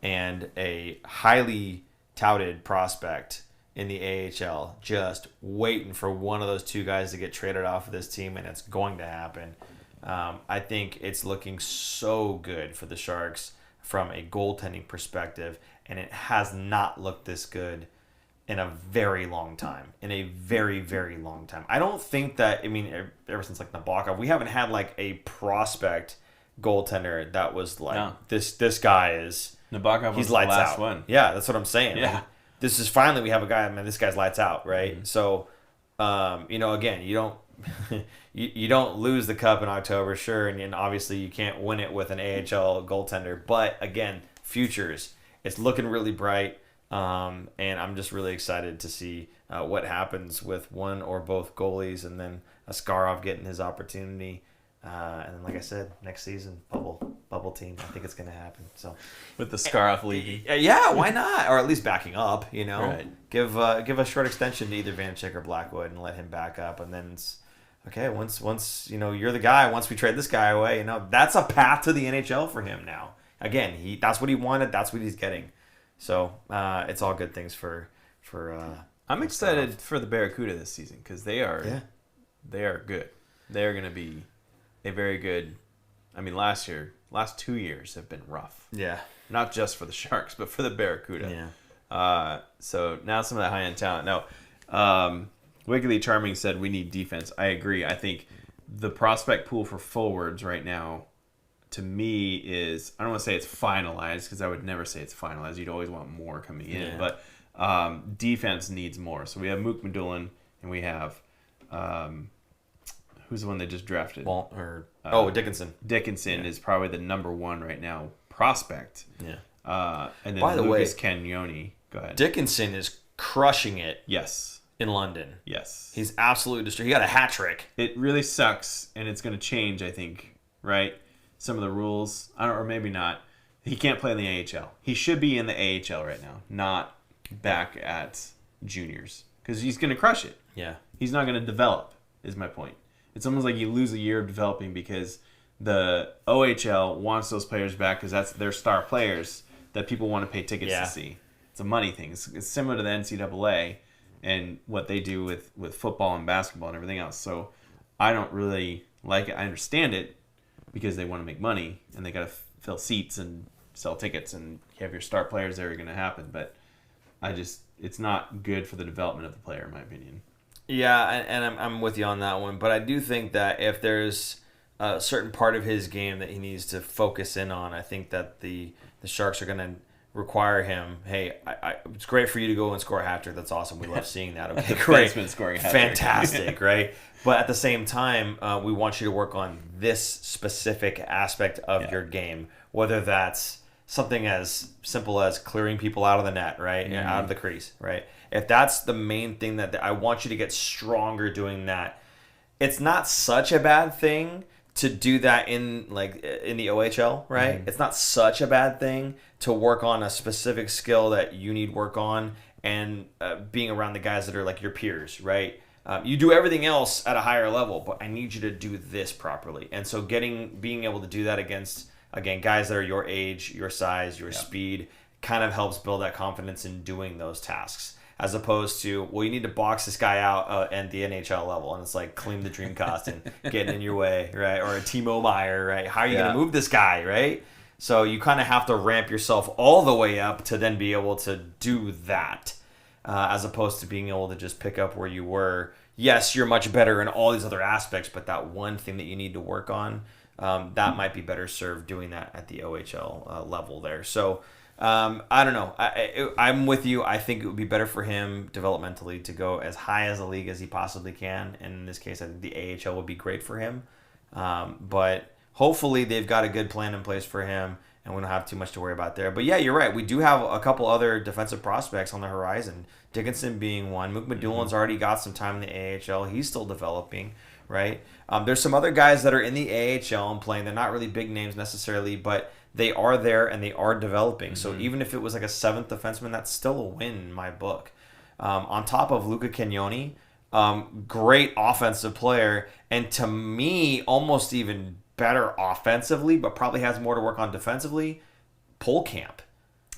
and a highly touted prospect in the AHL, just waiting for one of those two guys to get traded off of this team, and it's going to happen. I think it's looking so good for the Sharks from a goaltending perspective, and it has not looked this good in a very long time. In a very, very long time. I don't think that, ever since like Nabokov, we haven't had like a prospect goaltender that was like, this guy is... Nabokov was he's the lights last out. one. Yeah, that's what I'm saying. Yeah. Like, this is finally, we have a guy, this guy's lights out, right? So, again, you don't you don't lose the cup in October, sure, and obviously you can't win it with an AHL goaltender. But again, futures, it's looking really bright, and I'm just really excited to see what happens with one or both goalies, and then Askarov getting his opportunity. And then, like I said, next season, bubble team. I think it's going to happen. So, with the Skarov league, yeah, why not? Or at least backing up. Right. Give a short extension to either Vanecek or Blackwood and let him back up. And then it's okay. Once you're the guy. Once we trade this guy away, that's a path to the NHL for him now. Again, that's what he wanted. That's what he's getting. So it's all good things for. I'm excited for the Barracuda this season because they are good. They are going to be a very good. Last 2 years have been rough. Yeah. Not just for the Sharks, but for the Barracuda. Yeah. So now some of that high-end talent. Now, Wickedly Charming said we need defense. I agree. I think the prospect pool for forwards right now, to me, is, I don't want to say it's finalized, because I would never say it's finalized. You'd always want more coming in. But defense needs more. So we have Mook Madulin, and we have... who's the one they just drafted? Dickinson. Dickinson is probably the number one right now prospect. Yeah. And then By the Lucas way, Cagnoni. Go ahead. Dickinson is crushing it. Yes. In London. Yes. He's absolutely destroyed. He got a hat trick. It really sucks, and it's going to change, I think, right? Some of the rules, or maybe not. He can't play in the AHL. He should be in the AHL right now, not back at juniors, because he's going to crush it. Yeah. He's not going to develop, is my point. It's almost like you lose a year of developing because the OHL wants those players back because that's their star players that people want to pay tickets to see. It's a money thing. It's similar to the NCAA and what they do with football and basketball and everything else. So I don't really like it. I understand it because they want to make money and they got to fill seats and sell tickets and you have your star players there are going to happen. But it's not good for the development of the player, in my opinion. Yeah, and I'm with you on that one. But I do think that if there's a certain part of his game that he needs to focus in on, I think that the Sharks are going to require him, hey, it's great for you to go and score a hat trick. That's awesome. We love seeing that. Okay, great. Scoring a hat trick. Fantastic, right? But at the same time, we want you to work on this specific aspect of your game, whether that's something as simple as clearing people out of the net, right? Mm-hmm. Out of the crease, right? If that's the main thing that I want you to get stronger doing that, it's not such a bad thing to do that in the OHL, right? Mm-hmm. It's not such a bad thing to work on a specific skill that you need work on and being around the guys that are like your peers, right? You do everything else at a higher level, but I need you to do this properly. And so being able to do that against, again, guys that are your age, your size, your speed, kind of helps build that confidence in doing those tasks. As opposed to, well, you need to box this guy out at the NHL level, and it's like Clean the Dreamcast and getting in your way, right? Or a Timo Meyer, right? How are you going to move this guy, right? So you kind of have to ramp yourself all the way up to then be able to do that, as opposed to being able to just pick up where you were. Yes, you're much better in all these other aspects, but that one thing that you need to work on, that might be better served doing that at the OHL level there. So I don't know. I'm with you. I think it would be better for him developmentally to go as high as a league as he possibly can. And in this case, I think the AHL would be great for him. But hopefully they've got a good plan in place for him, and we don't have too much to worry about there. But yeah, you're right. We do have a couple other defensive prospects on the horizon. Dickinson being one. Mook Madulin's already got some time in the AHL. He's still developing, right? There's some other guys that are in the AHL and playing. They're not really big names necessarily, but they are there and they are developing. So even if it was like a seventh defenseman, that's still a win in my book. On top of Luca Cagnoni, great offensive player, and to me, almost even better offensively, but probably has more to work on defensively. Polkamp.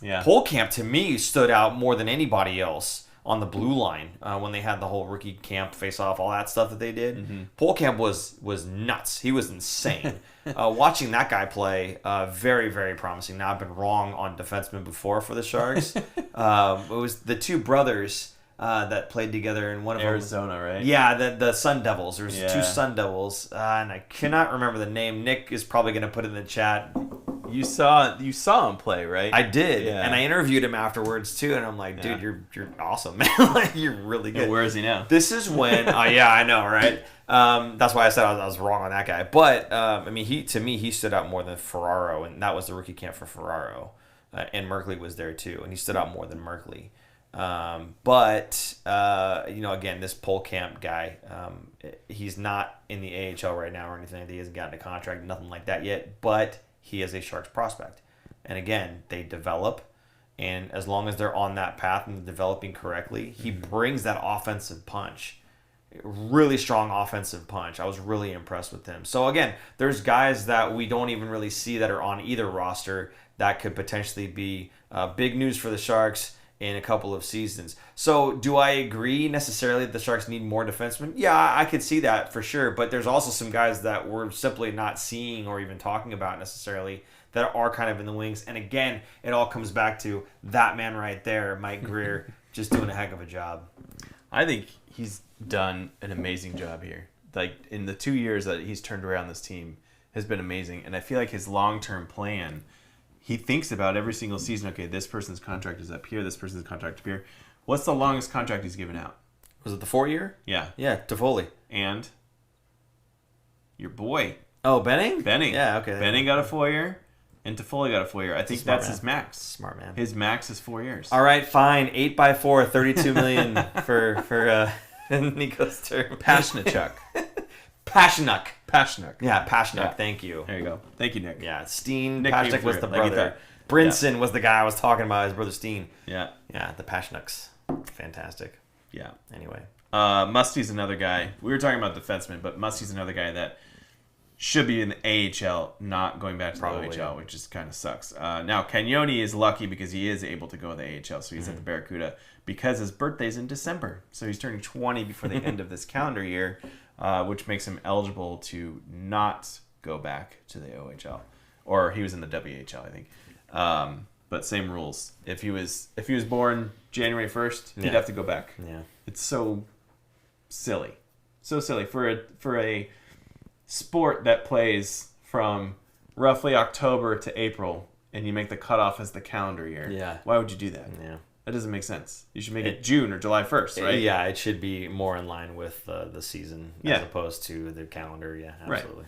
Yeah. Polkamp, to me, stood out more than anybody else on the blue line when they had the whole rookie camp face-off, all that stuff that they did. Polkamp was nuts. He was insane. Watching that guy play, very, very promising. Now, I've been wrong on defensemen before for the Sharks. It was the two brothers that played together in one of Arizona, right? Yeah, the Sun Devils. There's two Sun Devils, and I cannot remember the name. Nick is probably going to put it in the chat. You saw him play, right? I did, Yeah. and I interviewed him afterwards too. And I'm like, dude, you're awesome, man. Like, you're really good. Yeah, where is he now? This is when, yeah, I know, right? That's why I said I was wrong on that guy. But I mean, he stood out more than Ferraro, and that was the rookie camp for Ferraro, and Merkley was there too, and he stood out more than Merkley. But again, this Polkamp guy, he's not in the AHL right now or anything. He hasn't gotten a contract, nothing like that yet. But he is a Sharks prospect, and again, they develop, and as long as they're on that path and developing correctly, he brings that offensive punch, really strong offensive punch. I was really impressed with him. So again, there's guys that we don't even really see that are on either roster that could potentially be big news for the Sharks in a couple of seasons. So do I agree necessarily that the Sharks need more defensemen? Yeah, I could see that for sure, but there's also some guys that we're simply not seeing or even talking about necessarily that are kind of in the wings. And again, it all comes back to that man right there, Mike Greer, just doing a heck of a job. I think he's done an amazing job here. Like, in the 2 years that he's turned around this team has been amazing, and I feel like his long-term plan, he thinks about every single season, okay, this person's contract is up here, this person's contract up here. What's the longest contract he's given out? Was it the 4-year? Yeah. Yeah, Toffoli. And your boy. Oh, Benning? Benning. Yeah, okay. Benning got a 4-year, and Toffoli got a 4-year. I think that's his max. Smart man. His max is 4 years. All right, fine. 8x4, $32 million for Nico's term. Pashnachuk. Pashnuk. Pashnuk. Yeah, Pashnuk. Yeah. Thank you. There you go. Thank you, Nick. Yeah, Steen. Nick Pashnuk was the like brother. Brinson was the guy I was talking about, his brother Steen. Yeah. Yeah, the Pashnuks. Fantastic. Yeah. Anyway. Musty's another guy. We were talking about defensemen, but Musty's another guy that should be in the AHL, not going back to the OHL, which just kind of sucks. Now, Cagnoni is lucky because he is able to go to the AHL, so he's at the Barracuda because his birthday's in December. So he's turning 20 before the end of this calendar year, which makes him eligible to not go back to the OHL. Or he was in the WHL, I think. But same rules. If he was born January 1st, he'd have to go back. Yeah. It's so silly. So silly for a sport that plays from roughly October to April, and you make the cutoff as the calendar year. Yeah. Why would you do that? Yeah. That doesn't make sense. You should make it June or July 1st, right? Yeah, it should be more in line with the season as opposed to the calendar. Yeah, absolutely.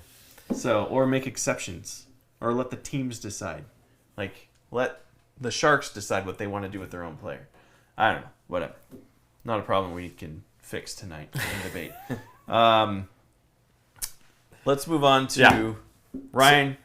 Right. So, or make exceptions, or let the teams decide. Like, let the Sharks decide what they want to do with their own player. I don't know. Whatever. Not a problem we can fix tonight in debate. Let's move on to Ryan.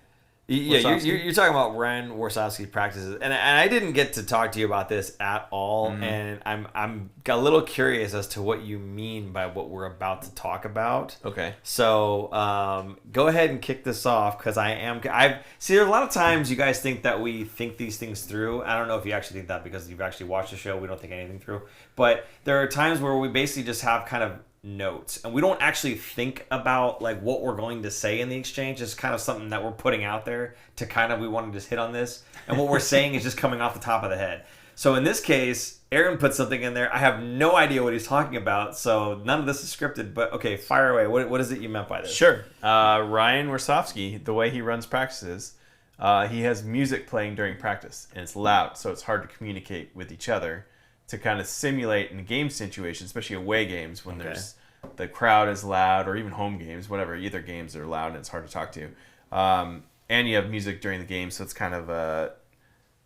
Yeah, you're talking about Ryan Warsawski's practices, and I didn't get to talk to you about this at all, and I'm a little curious as to what you mean by what we're about to talk about. Okay. So go ahead and kick this off because I see. There's a lot of times you guys think that we think these things through. I don't know if you actually think that because you've actually watched the show. We don't think anything through, but there are times where we basically just have kind of notes, and we don't actually think about like what we're going to say in the exchange. It's kind of something that we're putting out there to kind of, we want to just hit on this, and what we're saying is just coming off the top of the head. So in this case, Aaron put something in there. I have no idea what he's talking about, so none of this is scripted. But okay, fire away. What is it you meant by this? Sure. Ryan Warsofsky, the way he runs practices, he has music playing during practice, and it's loud, so it's hard to communicate with each other to kind of simulate in game situations, especially away games when there's the crowd is loud, or even home games, whatever. Either games are loud and it's hard to talk to. And you have music during the game, so it's kind of a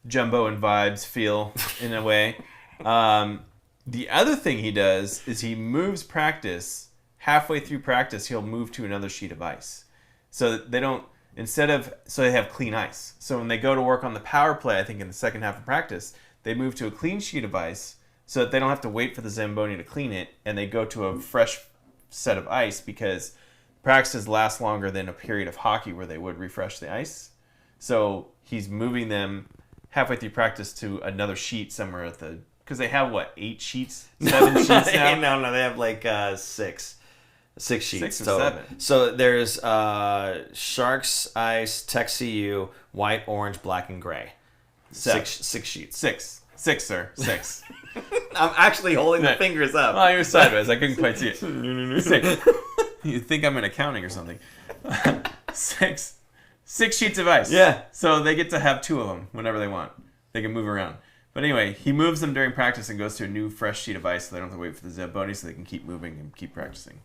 Jumbo and Vibes feel in a way. The other thing he does is he moves practice. Halfway through practice, he'll move to another sheet of ice. So that they don't, so they have clean ice. So when they go to work on the power play, I think in the second half of practice, they move to a clean sheet of ice so that they don't have to wait for the Zamboni to clean it, and they go to a fresh set of ice because practices last longer than a period of hockey where they would refresh the ice. So he's moving them halfway through practice to another sheet somewhere at the, because they have 8 sheets, 7 sheets now. No, they have like 6 sheets. 6 or 7. So there's Sharks, Ice, Tech CU, white, orange, black, and gray. 6 sheets. 6, sir. 6. I'm actually holding the fingers up. Oh, you were sideways. I couldn't quite see it. 6. You think I'm in accounting or something. 6 sheets of ice. Yeah. So they get to have 2 of them whenever they want. They can move around. But anyway, he moves them during practice and goes to a new fresh sheet of ice so they don't have to wait for the Zamboni, so they can keep moving and keep practicing.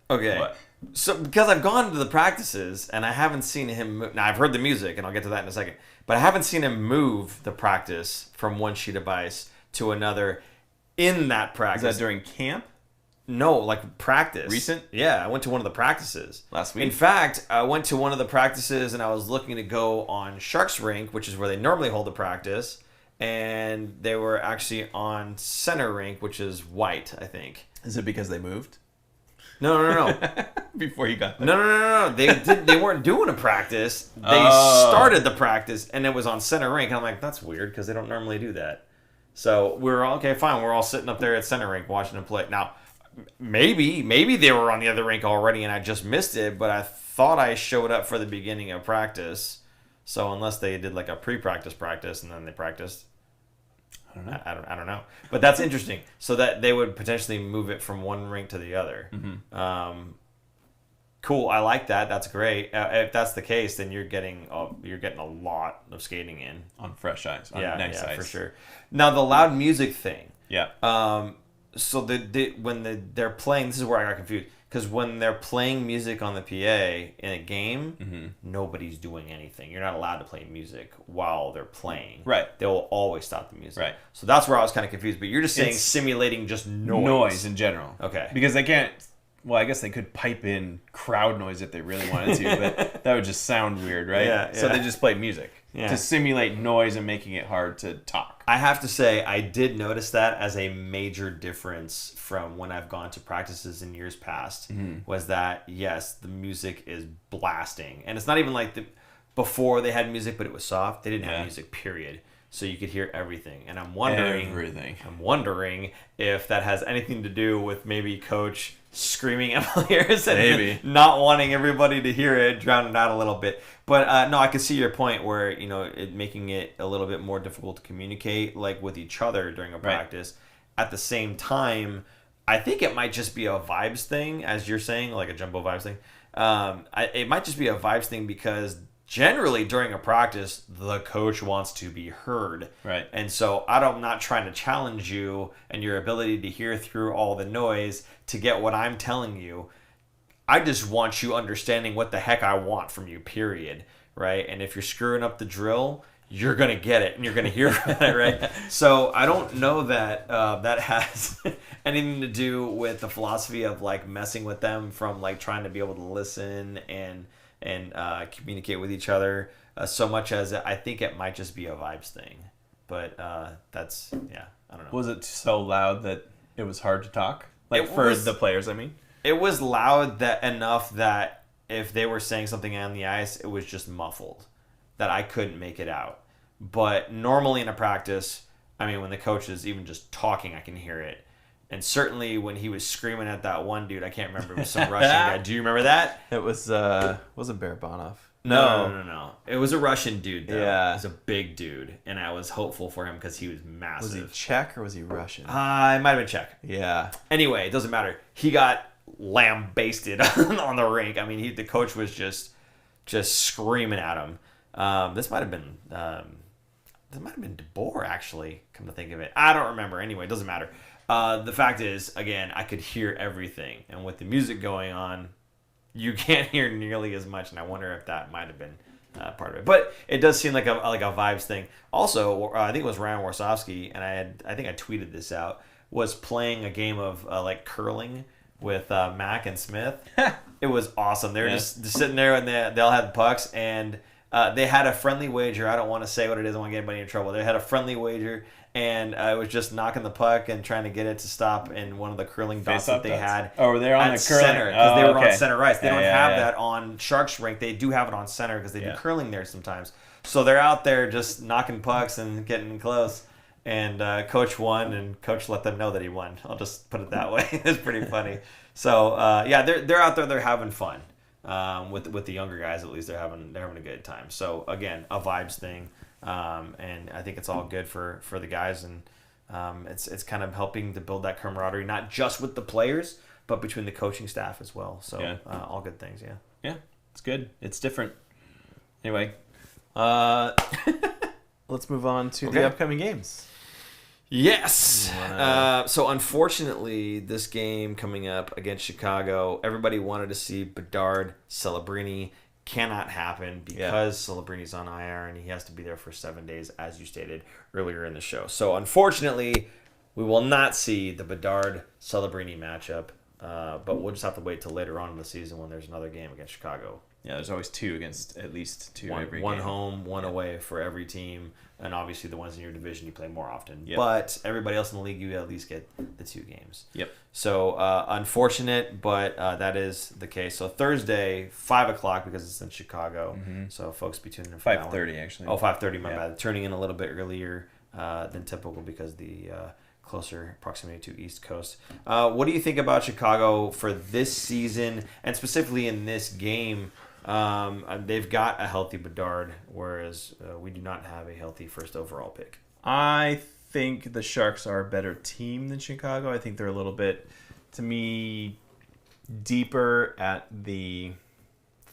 Okay. What? So, because I've gone to the practices and I haven't seen him move. Now, I've heard the music, and I'll get to that in a second. But I haven't seen him move the practice from one sheet of ice to another in that practice. Is that during camp? No, like practice. Recent? Yeah, I went to one of the practices. Last week? In fact, I went to one of the practices and I was looking to go on Sharks Rink, which is where they normally hold the practice. And they were actually on Center Rink, which is white, I think. Is it because they moved? No. Before you got there. No. They weren't doing a practice. They started the practice, and it was on Center Rink. And I'm like, that's weird because they don't normally do that. So we were all, okay, fine. We're all sitting up there at Center Rink watching them play. Now, maybe they were on the other rink already, and I just missed it. But I thought I showed up for the beginning of practice. So unless they did like a pre-practice practice and then they practiced. I don't know. But that's interesting. So that they would potentially move it from one rink to the other. Mm-hmm. Cool. I like that. That's great. If that's the case, then you're getting a lot of skating in on fresh ice. On nice ice for sure. Now the loud music thing. Yeah. So when they're playing, this is where I got confused. Because when they're playing music on the PA in a game, mm-hmm. nobody's doing anything. You're not allowed to play music while they're playing. Right. They will always stop the music. Right. So that's where I was kind of confused. But you're just saying simulating just noise. Noise in general. Okay. Because they can't... Well, I guess they could pipe in crowd noise if they really wanted to, but that would just sound weird, right? Yeah. So they just play music to simulate noise and making it hard to talk. I have to say, I did notice that as a major difference from when I've gone to practices in years past, was that, yes, the music is blasting. And it's not even like before they had music, but it was soft. They didn't have music, period. So you could hear everything. And I'm wondering if that has anything to do with maybe Coach screaming at players and not wanting everybody to hear it, drown it out a little bit. But no, I can see your point where, making it a little bit more difficult to communicate like with each other during a practice. At the same time, I think it might just be a vibes thing, as you're saying, like a jumbo vibes thing. It might just be a vibes thing because generally during a practice, the coach wants to be heard. Right. And so I'm not trying to challenge you and your ability to hear through all the noise to get what I'm telling you. I just want you understanding what the heck I want from you, period. Right. And if you're screwing up the drill, you're going to get it and you're going to hear from it. Right. So I don't know that that has anything to do with the philosophy of like messing with them from like trying to be able to listen and communicate with each other so much as I think it might just be a vibes thing. But that's, I don't know. Was it so loud that it was hard to talk? Like for the players, I mean? It was loud enough that if they were saying something on the ice, it was just muffled, that I couldn't make it out. But normally in a practice, I mean, when the coach is even just talking, I can hear it. And certainly when he was screaming at that one dude, I can't remember, it was some Russian guy. Do you remember that? It was wasn't Barabanov. No. It was a Russian dude, though. Yeah. It was a big dude, and I was hopeful for him because he was massive. Was he Czech or was he Russian? It might have been Czech. Yeah. Anyway, it doesn't matter. He got lambasted on the rink. I mean, the coach was just screaming at him. This might have been DeBoer, actually, come to think of it. I don't remember. Anyway, it doesn't matter. The fact is, again, I could hear everything. And with the music going on, you can't hear nearly as much. And I wonder if that might have been part of it. But it does seem like a vibes thing. Also, I think it was Ryan Warsofsky, and I think I tweeted this out, was playing a game of curling with Mac and Smith. It was awesome. They were just sitting there, and they all had pucks, and they had a friendly wager. I don't want to say what it is. I don't want to get anybody in trouble. They had a friendly wager, and it was just knocking the puck and trying to get it to stop in one of the curling dots that they had. Oh, they're on the curling center, because they were on center ice. They don't have that that on Sharks rink. They do have it on center because they do curling there sometimes. So they're out there just knocking pucks and getting close. And Coach won, and Coach let them know that he won. I'll just put it that way. It's pretty funny. So they're out there. They're having fun. With the younger guys, at least they're having a good time. So again, a vibes thing, and I think it's all good for the guys, and it's kind of helping to build that camaraderie, not just with the players, but between the coaching staff as well. So all good things. Yeah, it's good. It's different. Anyway, let's move on to the upcoming games. Yes. So unfortunately, this game coming up against Chicago, everybody wanted to see Bedard Celebrini. Cannot happen because Celebrini's on IR and he has to be there for 7 days, as you stated earlier in the show. So unfortunately, we will not see the Bedard Celebrini matchup, but we'll just have to wait till later on in the season when there's another game against Chicago. Yeah, there's always two against at least two every game. One home, one away for every team. And obviously the ones in your division you play more often. Yep. But everybody else in the league, you at least get the 2 games. Yep. So unfortunate, but that is the case. So Thursday, 5 o'clock because it's in Chicago. Mm-hmm. So folks be tuning in for 5:30 actually. Oh, 5:30, my bad. Turning in a little bit earlier than typical because the closer proximity to East Coast. What do you think about Chicago for this season and specifically in this game? They've got a healthy Bedard, whereas we do not have a healthy first overall pick. I think the Sharks are a better team than Chicago. I think they're a little bit, to me, deeper at the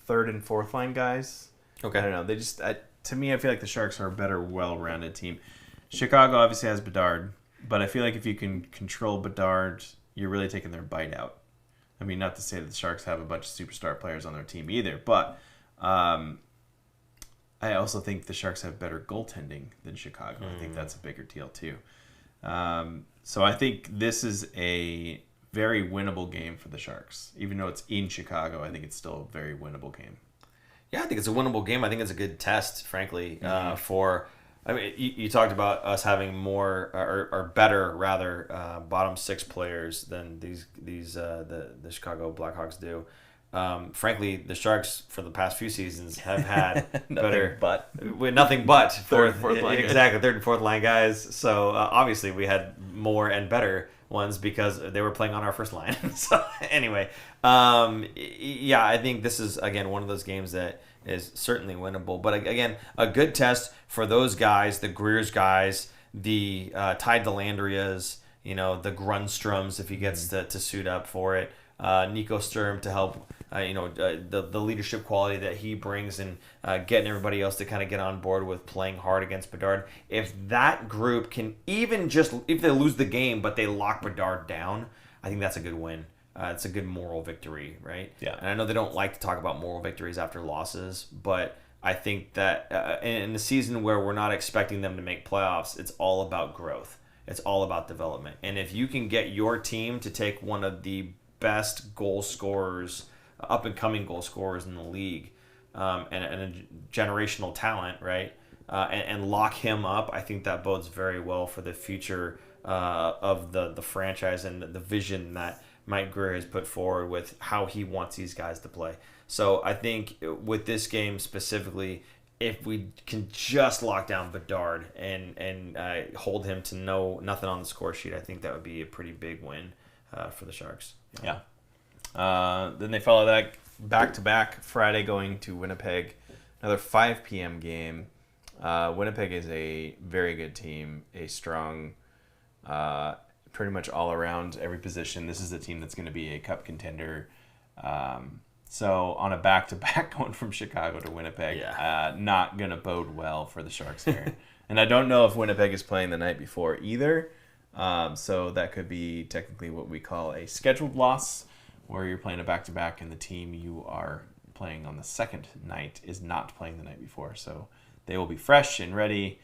third and fourth line guys. Okay. I don't know. They just, to me, I feel like the Sharks are a better, well-rounded team. Chicago obviously has Bedard, but I feel like if you can control Bedard, you're really taking their bite out. I mean, not to say that the Sharks have a bunch of superstar players on their team either, but I also think the Sharks have better goaltending than Chicago. I think that's a bigger deal too. So I think this is a very winnable game for the Sharks. Even though it's in Chicago, I think it's still a very winnable game. Yeah, I think it's a winnable game. I think it's a good test, frankly, for... I mean, you talked about us having more or better rather bottom 6 players than the Chicago Blackhawks do. Frankly, the Sharks for the past few seasons have had nothing but third and fourth line exactly third and fourth line guys. So obviously we had more and better ones because they were playing on our first line. So anyway, I think this is again one of those games that is certainly winnable. But again, a good test for those guys, the Greer's guys, the Ty Delandrias, the Grunstroms if he gets to suit up for it. Nico Sturm to help, the leadership quality that he brings and getting everybody else to kind of get on board with playing hard against Bedard. If that group can even just, if they lose the game but they lock Bedard down, I think that's a good win. It's a good moral victory, right? Yeah. And I know they don't like to talk about moral victories after losses, but I think that in the season where we're not expecting them to make playoffs, it's all about growth. It's all about development. And if you can get your team to take one of the best goal scorers, up-and-coming goal scorers in the league, and a generational talent, right, and lock him up, I think that bodes very well for the future of the franchise and the vision that Mike Grier has put forward with how he wants these guys to play. So I think with this game specifically, if we can just lock down Bedard and hold him to nothing on the score sheet, I think that would be a pretty big win for the Sharks. Yeah. Then they follow that back-to-back Friday going to Winnipeg. Another 5 p.m. game. Winnipeg is a very good team, a strong, pretty much all around every position. This is a team that's going to be a cup contender. So on a back-to-back going from Chicago to Winnipeg, not going to bode well for the Sharks here. And I don't know if Winnipeg is playing the night before either. So that could be technically what we call a scheduled loss, where you're playing a back-to-back and the team you are playing on the second night is not playing the night before. So they will be fresh and ready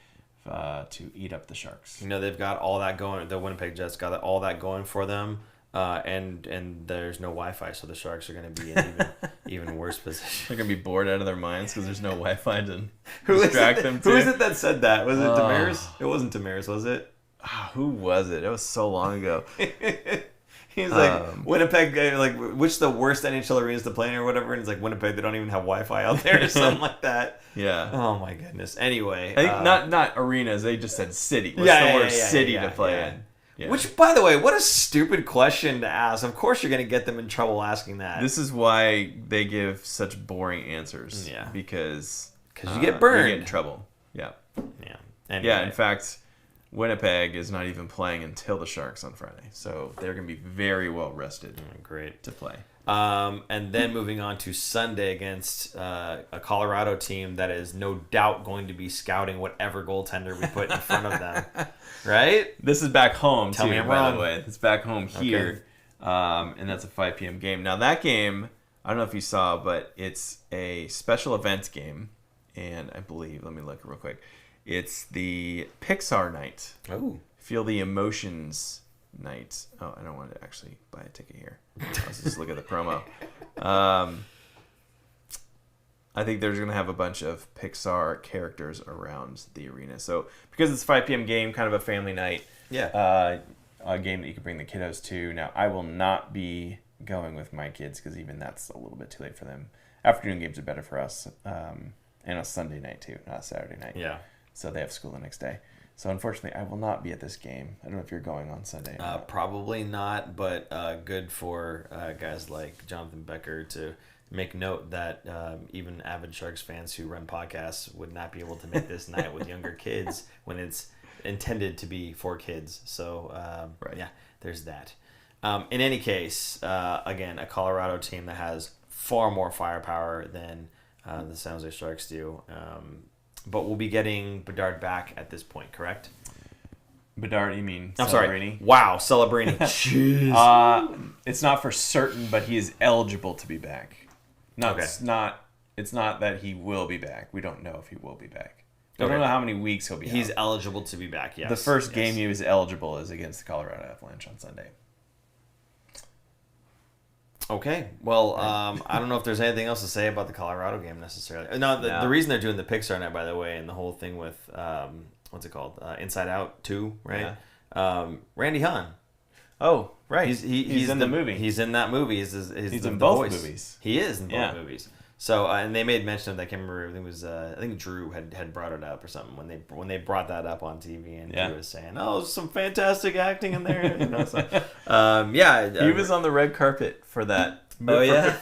to eat up the Sharks. They've got all that going. The Winnipeg Jets got all that going for them. And there's no Wi-Fi, so the Sharks are going to be in even worse position. They're going to be bored out of their minds because there's no Wi-Fi to distract them. Who is it that said that? Was it Damaris? It wasn't Damaris, was it? Who was it? It was so long ago. He's like, Winnipeg, like, which the worst NHL arenas to play in or whatever, and it's like, Winnipeg, they don't even have Wi-Fi out there or something like that. Yeah. Oh, my goodness. Anyway. I think not arenas, they just said city. What's the worst city to play in? Yeah. Which, by the way, what a stupid question to ask. Of course you're going to get them in trouble asking that. This is why they give such boring answers. Yeah. Because you get burned. You get in trouble. Yeah. Yeah. Anyway. Yeah, in fact, Winnipeg is not even playing until the Sharks on Friday. So they're going to be very well rested great to play. And then moving on to Sunday against a Colorado team that is no doubt going to be scouting whatever goaltender we put in front of them. Right? This is back home, Tell too, me I'm by wrong. the way. It's back home here. Okay. And that's a 5 p.m. game. Now, that game, I don't know if you saw, but it's a special events game. And I believe, let me look real quick. It's the Pixar night. Oh. Feel the Emotions night. Oh, I don't want to actually buy a ticket here. Let's just look at the promo. I think they're going to have a bunch of Pixar characters around the arena. So because it's a 5 p.m. game, kind of a family night, a game that you can bring the kiddos to. Now, I will not be going with my kids because even that's a little bit too late for them. Afternoon games are better for us. And a Sunday night, too, not a Saturday night. Yeah. So they have school the next day. So unfortunately, I will not be at this game. I don't know if you're going on Sunday. Probably not, but good for guys like Jonathan Becker to make note that even avid Sharks fans who run podcasts would not be able to make this night with younger kids when it's intended to be for kids. So, yeah, there's that. In any case, again, a Colorado team that has far more firepower than the San Jose Sharks do. But we'll be getting Bedard back at this point, correct? Bedard, you mean I'm Celebrini? sorry. Wow, Celebrini. Jeez. It's not for certain, but he is eligible to be back. It's not that he will be back. We don't know if he will be back. We don't know how many weeks he'll be He's out. eligible to be back, yes. The first game he was eligible is against the Colorado Avalanche on Sunday. Okay. Well, I don't know if there's anything else to say about the Colorado game necessarily. No, the reason they're doing the Pixar night, by the way, and the whole thing with, what's it called? Inside Out 2, right? Yeah. Randy Hahn. Oh, right. He's in the movie. He's in that movie. He's in both movies. He is in both movies. So, and they made mention of that. I can't remember. It was I think Drew had brought it up or something when they brought that up on TV, and Drew was saying, "Oh, some fantastic acting in there." You know, so, he was on the red carpet for that.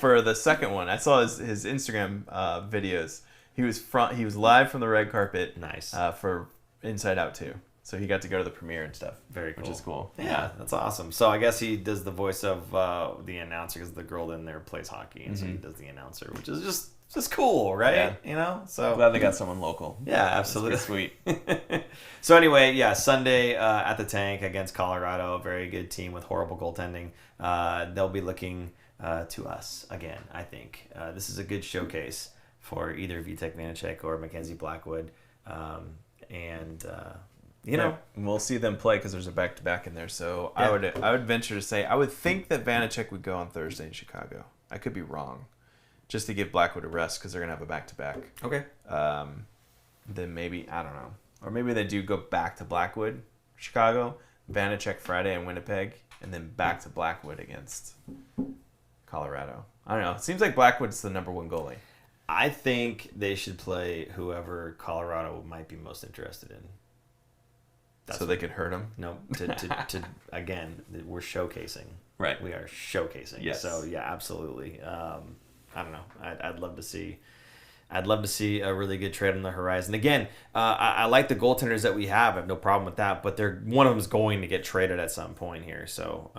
For the second one, I saw his Instagram videos. He was live from the red carpet. Nice. For Inside Out 2. So he got to go to the premiere and stuff. Very cool. Which is cool. Yeah, that's awesome. So I guess he does the voice of the announcer because the girl in there plays hockey, and so he does the announcer, which is just cool, right? Yeah. You know? So I'm glad they got someone local. Yeah, absolutely. That's sweet. So anyway, Sunday at the Tank against Colorado, a very good team with horrible goaltending. They'll be looking to us again, I think. This is a good showcase for either Vitek Vanecek or Mackenzie Blackwood. You know, we'll see them play because there's a back-to-back in there. So I would venture to say I would think that Vanecek would go on Thursday in Chicago. I could be wrong, just to give Blackwood a rest because they're gonna have a back-to-back. Okay. Then maybe I don't know, or maybe they do go back to Blackwood, Chicago, Vanecek Friday in Winnipeg, and then back to Blackwood against Colorado. I don't know. It seems like Blackwood's the number one goalie. I think they should play whoever Colorado might be most interested in. So they could hurt him? No, to again, we're showcasing. Right. We are showcasing. Yes. So, yeah, absolutely. I don't know. I'd love to see... I'd love to see a really good trade on the horizon. Again, I like the goaltenders that we have. I have no problem with that. But one of them is going to get traded at some point here. So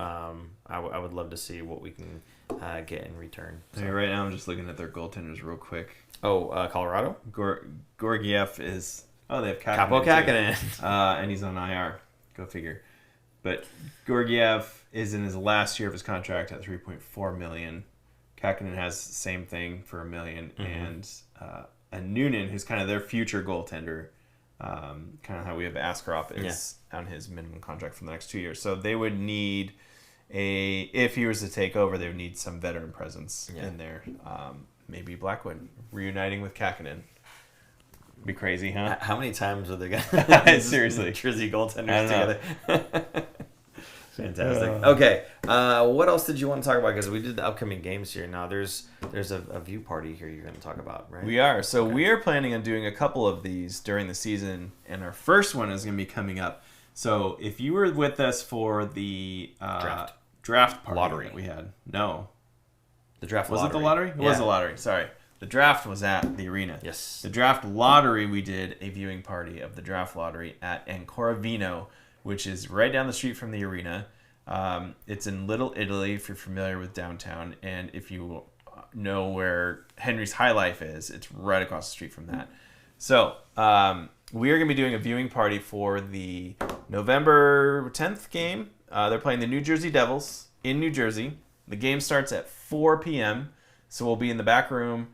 I would love to see what we can get in return. So. Okay, right now I'm just looking at their goaltenders real quick. Oh, Colorado? Gorgiev is... Oh, they have Kaapo Kähkönen. And he's on IR. Go figure. But Gorgiev is in his last year of his contract at $3.4 million. Kähkönen has the same thing for $1 million, and Noonan, who's kind of their future goaltender, kind of how we have Askarov is on his minimum contract for the next 2 years. So they would need if he was to take over, they would need some veteran presence in there. Maybe Blackwood reuniting with Kähkönen. Be crazy, huh? How many times are they going seriously Jersey goaltenders together? Fantastic. Okay, what else did you want to talk about? Because we did the upcoming games here. Now there's a view party here you're going to talk about, right? We are. So we are planning on doing a couple of these during the season, and our first one is going to be coming up. So if you were with us for the draft party lottery that we had, no, the draft was lottery. it the lottery? It was the lottery. Sorry, the draft was at the arena. Yes. The draft lottery, we did a viewing party of the draft lottery at Ancora Vino, which is right down the street from the arena. It's in Little Italy, if you're familiar with downtown. And if you know where Henry's High Life is, it's right across the street from that. So we are going to be doing a viewing party for the November 10th game. They're playing the New Jersey Devils in New Jersey. The game starts at 4 p.m. So we'll be in the back room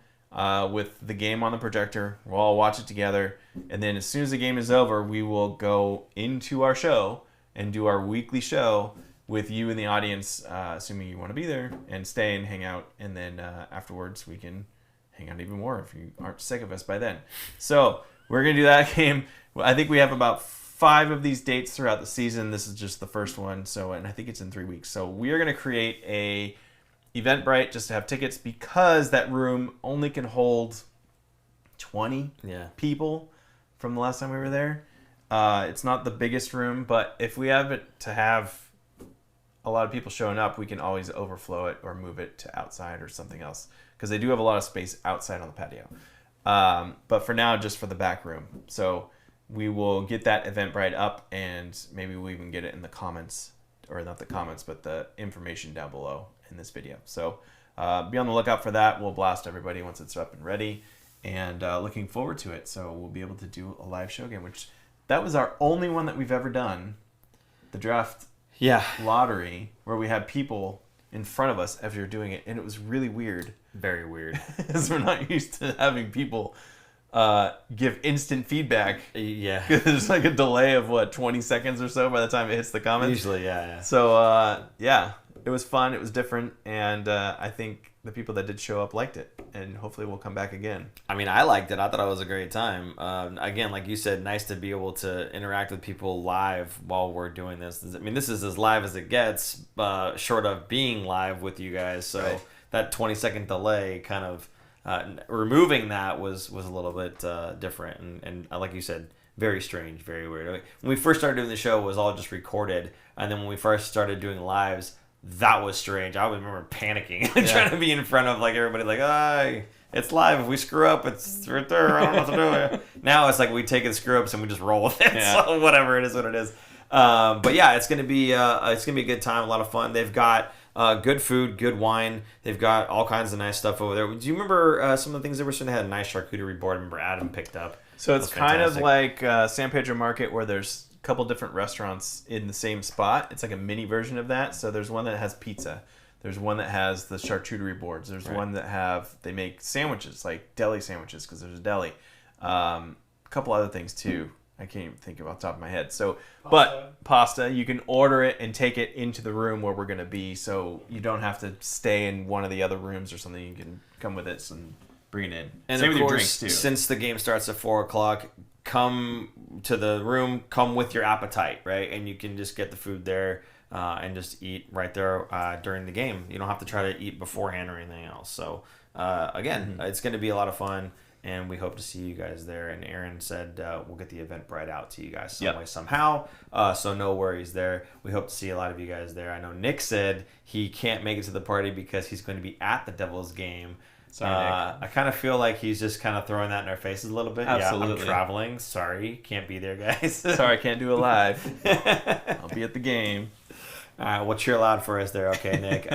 with the game on the projector. We'll all watch it together. And then as soon as the game is over, we will go into our show and do our weekly show with you in the audience, assuming you want to be there, and stay and hang out. And then afterwards, we can hang out even more if you aren't sick of us by then. So we're going to do that game. I think we have about 5 of these dates throughout the season. This is just the first one. And I think it's in 3 weeks. So we are going to create a Eventbrite just to have tickets, because that room only can hold 20 people from the last time we were there. It's not the biggest room, but if we have it to have a lot of people showing up, we can always overflow it or move it to outside or something else, because they do have a lot of space outside on the patio. But for now, just for the back room. So we will get that Eventbrite up, and maybe we'll even get it in the comments, or not the comments, but the information down below in this video. So be on the lookout for that. We'll blast everybody once it's up and ready, and looking forward to it. So we'll be able to do a live show game, which that was our only one that we've ever done. The draft lottery, where we had people in front of us as we were doing it, and it was really weird. Very weird. Because we're not used to having people give instant feedback. Yeah. There's like a delay of 20 seconds or so by the time it hits the comments. Usually, yeah. So it was fun. It was different, and I think the people that did show up liked it, and hopefully we'll come back again. I mean, I liked it. I thought it was a great time. Again, like you said, nice to be able to interact with people live while we're doing this. I mean, this is as live as it gets, short of being live with you guys. So that 20-second delay, kind of removing that was a little bit different, and like you said, very strange, very weird. When we first started doing the show, it was all just recorded, and then when we first started doing lives, that was strange. I remember panicking, trying to be in front of everybody, it's live. If we screw up, it's right there. I don't know what to do. Now it's like we take the screw ups and we just roll with it. Yeah. So whatever it is, what it is. But yeah, it's gonna be a good time, a lot of fun. They've got good food, good wine. They've got all kinds of nice stuff over there. Do you remember some of the things they were saying? They had a nice charcuterie board. I remember Adam picked up. So it's kind of like San Pedro Market, where there's a couple different restaurants in the same spot. It's like a mini version of that. So there's one that has pizza. There's one that has the charcuterie boards. There's one that they make sandwiches, like deli sandwiches, because there's a deli. A couple other things too. I can't even think of off the top of my head. So, pasta, you can order it and take it into the room where we're going to be. So you don't have to stay in one of the other rooms or something. You can come with it and bring it in. And same of course, drinks too. Since the game starts at 4:00, come to the room, come with your appetite, right? And you can just get the food there and just eat right there during the game. You don't have to try to eat beforehand or anything else. So again, it's going to be a lot of fun. And we hope to see you guys there. And Aaron said we'll get the Eventbrite out to you guys some way, somehow. So no worries there. We hope to see a lot of you guys there. I know Nick said he can't make it to the party because he's going to be at the Devils game. Sorry, Nick. I kind of feel like he's just kind of throwing that in our faces a little bit. Absolutely. Yeah, I'm traveling. Sorry. Can't be there, guys. Sorry, I can't do it live. I'll be at the game. All right. Well, cheer loud for us there. Okay, Nick.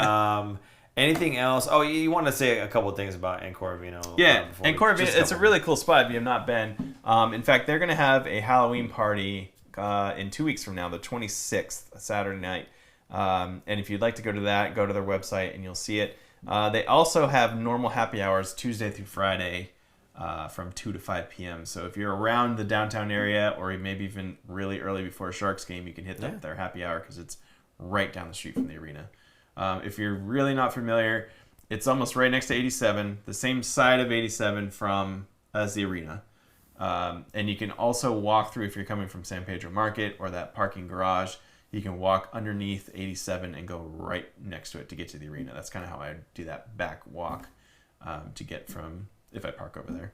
Anything else? Oh, you want to say a couple of things about Corvino? Yeah, Corvino, it's a really cool spot if you have not been. In fact, they're going to have a Halloween party in 2 weeks from now, the 26th, Saturday night. And if you'd like to go to that, go to their website and you'll see it. They also have normal happy hours Tuesday through Friday from 2 to 5 p.m. So if you're around the downtown area or maybe even really early before a Sharks game, you can hit their happy hour because it's right down the street from the arena. If you're really not familiar, it's almost right next to 87, the same side of 87 as the arena. And you can also walk through, if you're coming from San Pedro Market or that parking garage, you can walk underneath 87 and go right next to it to get to the arena. That's kind of how I do that back walk to get from, if I park over there.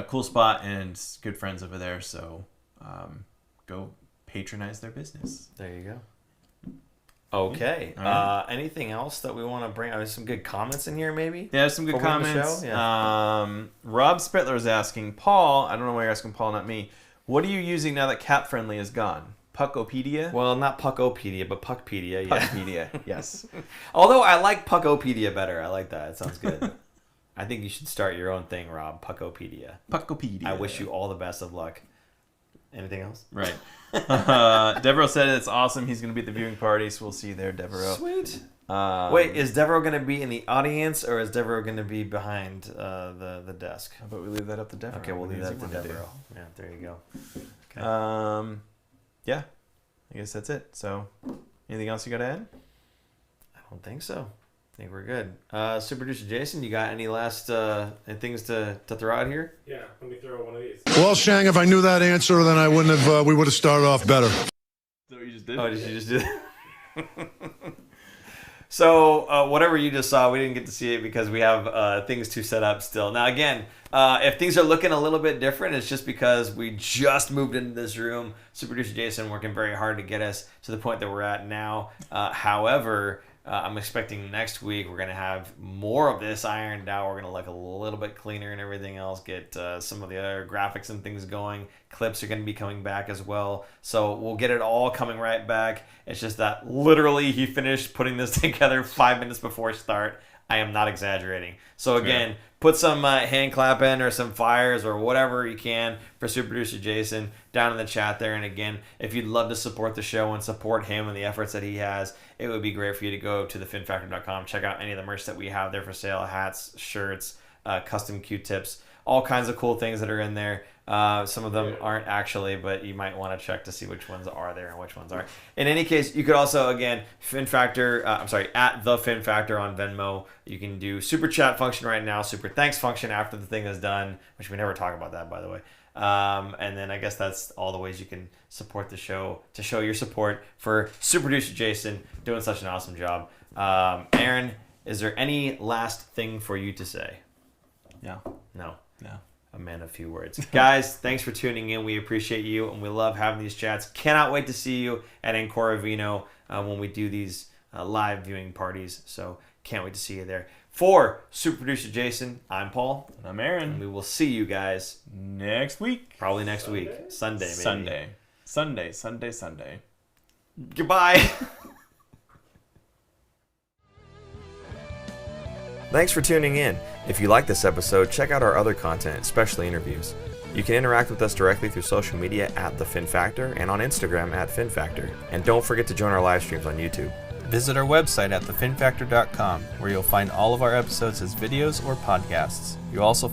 Cool spot and good friends over there, so go patronize their business. There you go. Okay. Right. Anything else that we want to bring? There's some good comments in here, maybe? Yeah, some good comments. Yeah. Rob Spittler is asking, Paul, I don't know why you're asking Paul, not me, what are you using now that Cap Friendly is gone? Puckopedia? Well, not Puckopedia, but Puckpedia. Yeah. Puckpedia, yes. Although I like Puckopedia better. I like that. It sounds good. I think you should start your own thing, Rob. Puckopedia. Puckopedia. I wish you all the best of luck. Anything else? Right. Devereaux said it's awesome. He's going to be at the viewing party, so we'll see you there, Devereaux. Sweet. Wait, is Devereaux going to be in the audience, or is Devereaux going to be behind the desk? How about we leave that up to Devereaux? Okay, we'll leave that up to Devereaux. Yeah, there you go. Okay. Yeah, I guess that's it. So, anything else you got to add? I don't think so. I think we're good. Super Producer Jason, you got any last things to throw out here? Yeah, let me throw one of these. Well, Shang, if I knew that answer, then I wouldn't have. We would have started off better. Is that what you just did? Oh, did you just do that? So, whatever you just saw, we didn't get to see it because we have things to set up still. Now, again, if things are looking a little bit different, it's just because we just moved into this room. Super Producer Jason working very hard to get us to the point that we're at now. However, I'm expecting next week we're going to have more of this ironed out. We're going to look a little bit cleaner and everything else, get some of the other graphics and things going. Clips are going to be coming back as well. So we'll get it all coming right back. It's just that literally he finished putting this together 5 minutes before start. I am not exaggerating. So again, put some hand clapping or some fires or whatever you can for Super Producer Jason down in the chat there. And again, if you'd love to support the show and support him and the efforts that he has, it would be great for you to go to thefinfactor.com, check out any of the merch that we have there for sale, hats, shirts, custom Q-tips, all kinds of cool things that are in there. Some of them aren't actually, but you might want to check to see which ones are there and which ones aren't. In any case, you could also, again, at the Fin Factor on Venmo. You can do super chat function right now, super thanks function after the thing is done, which we never talk about that, by the way. And then I guess that's all the ways you can support the show, to show your support for Super Producer Jason doing such an awesome job. Aaron, is there any last thing for you to say? No. A man of few words. Guys, thanks for tuning in. We appreciate you, and we love having these chats. Cannot wait to see you at Corvino when we do these live viewing parties. So can't wait to see you there. For Super Producer Jason, I'm Paul. And I'm Aaron. And we will see you guys next week. Probably next week. Sunday, maybe. Sunday. Goodbye. Thanks for tuning in. If you like this episode, check out our other content, especially interviews. You can interact with us directly through social media at The Fin Factor and on Instagram at Fin Factor. And don't forget to join our live streams on YouTube. Visit our website at thefinfactor.com, where you'll find all of our episodes as videos or podcasts. You'll also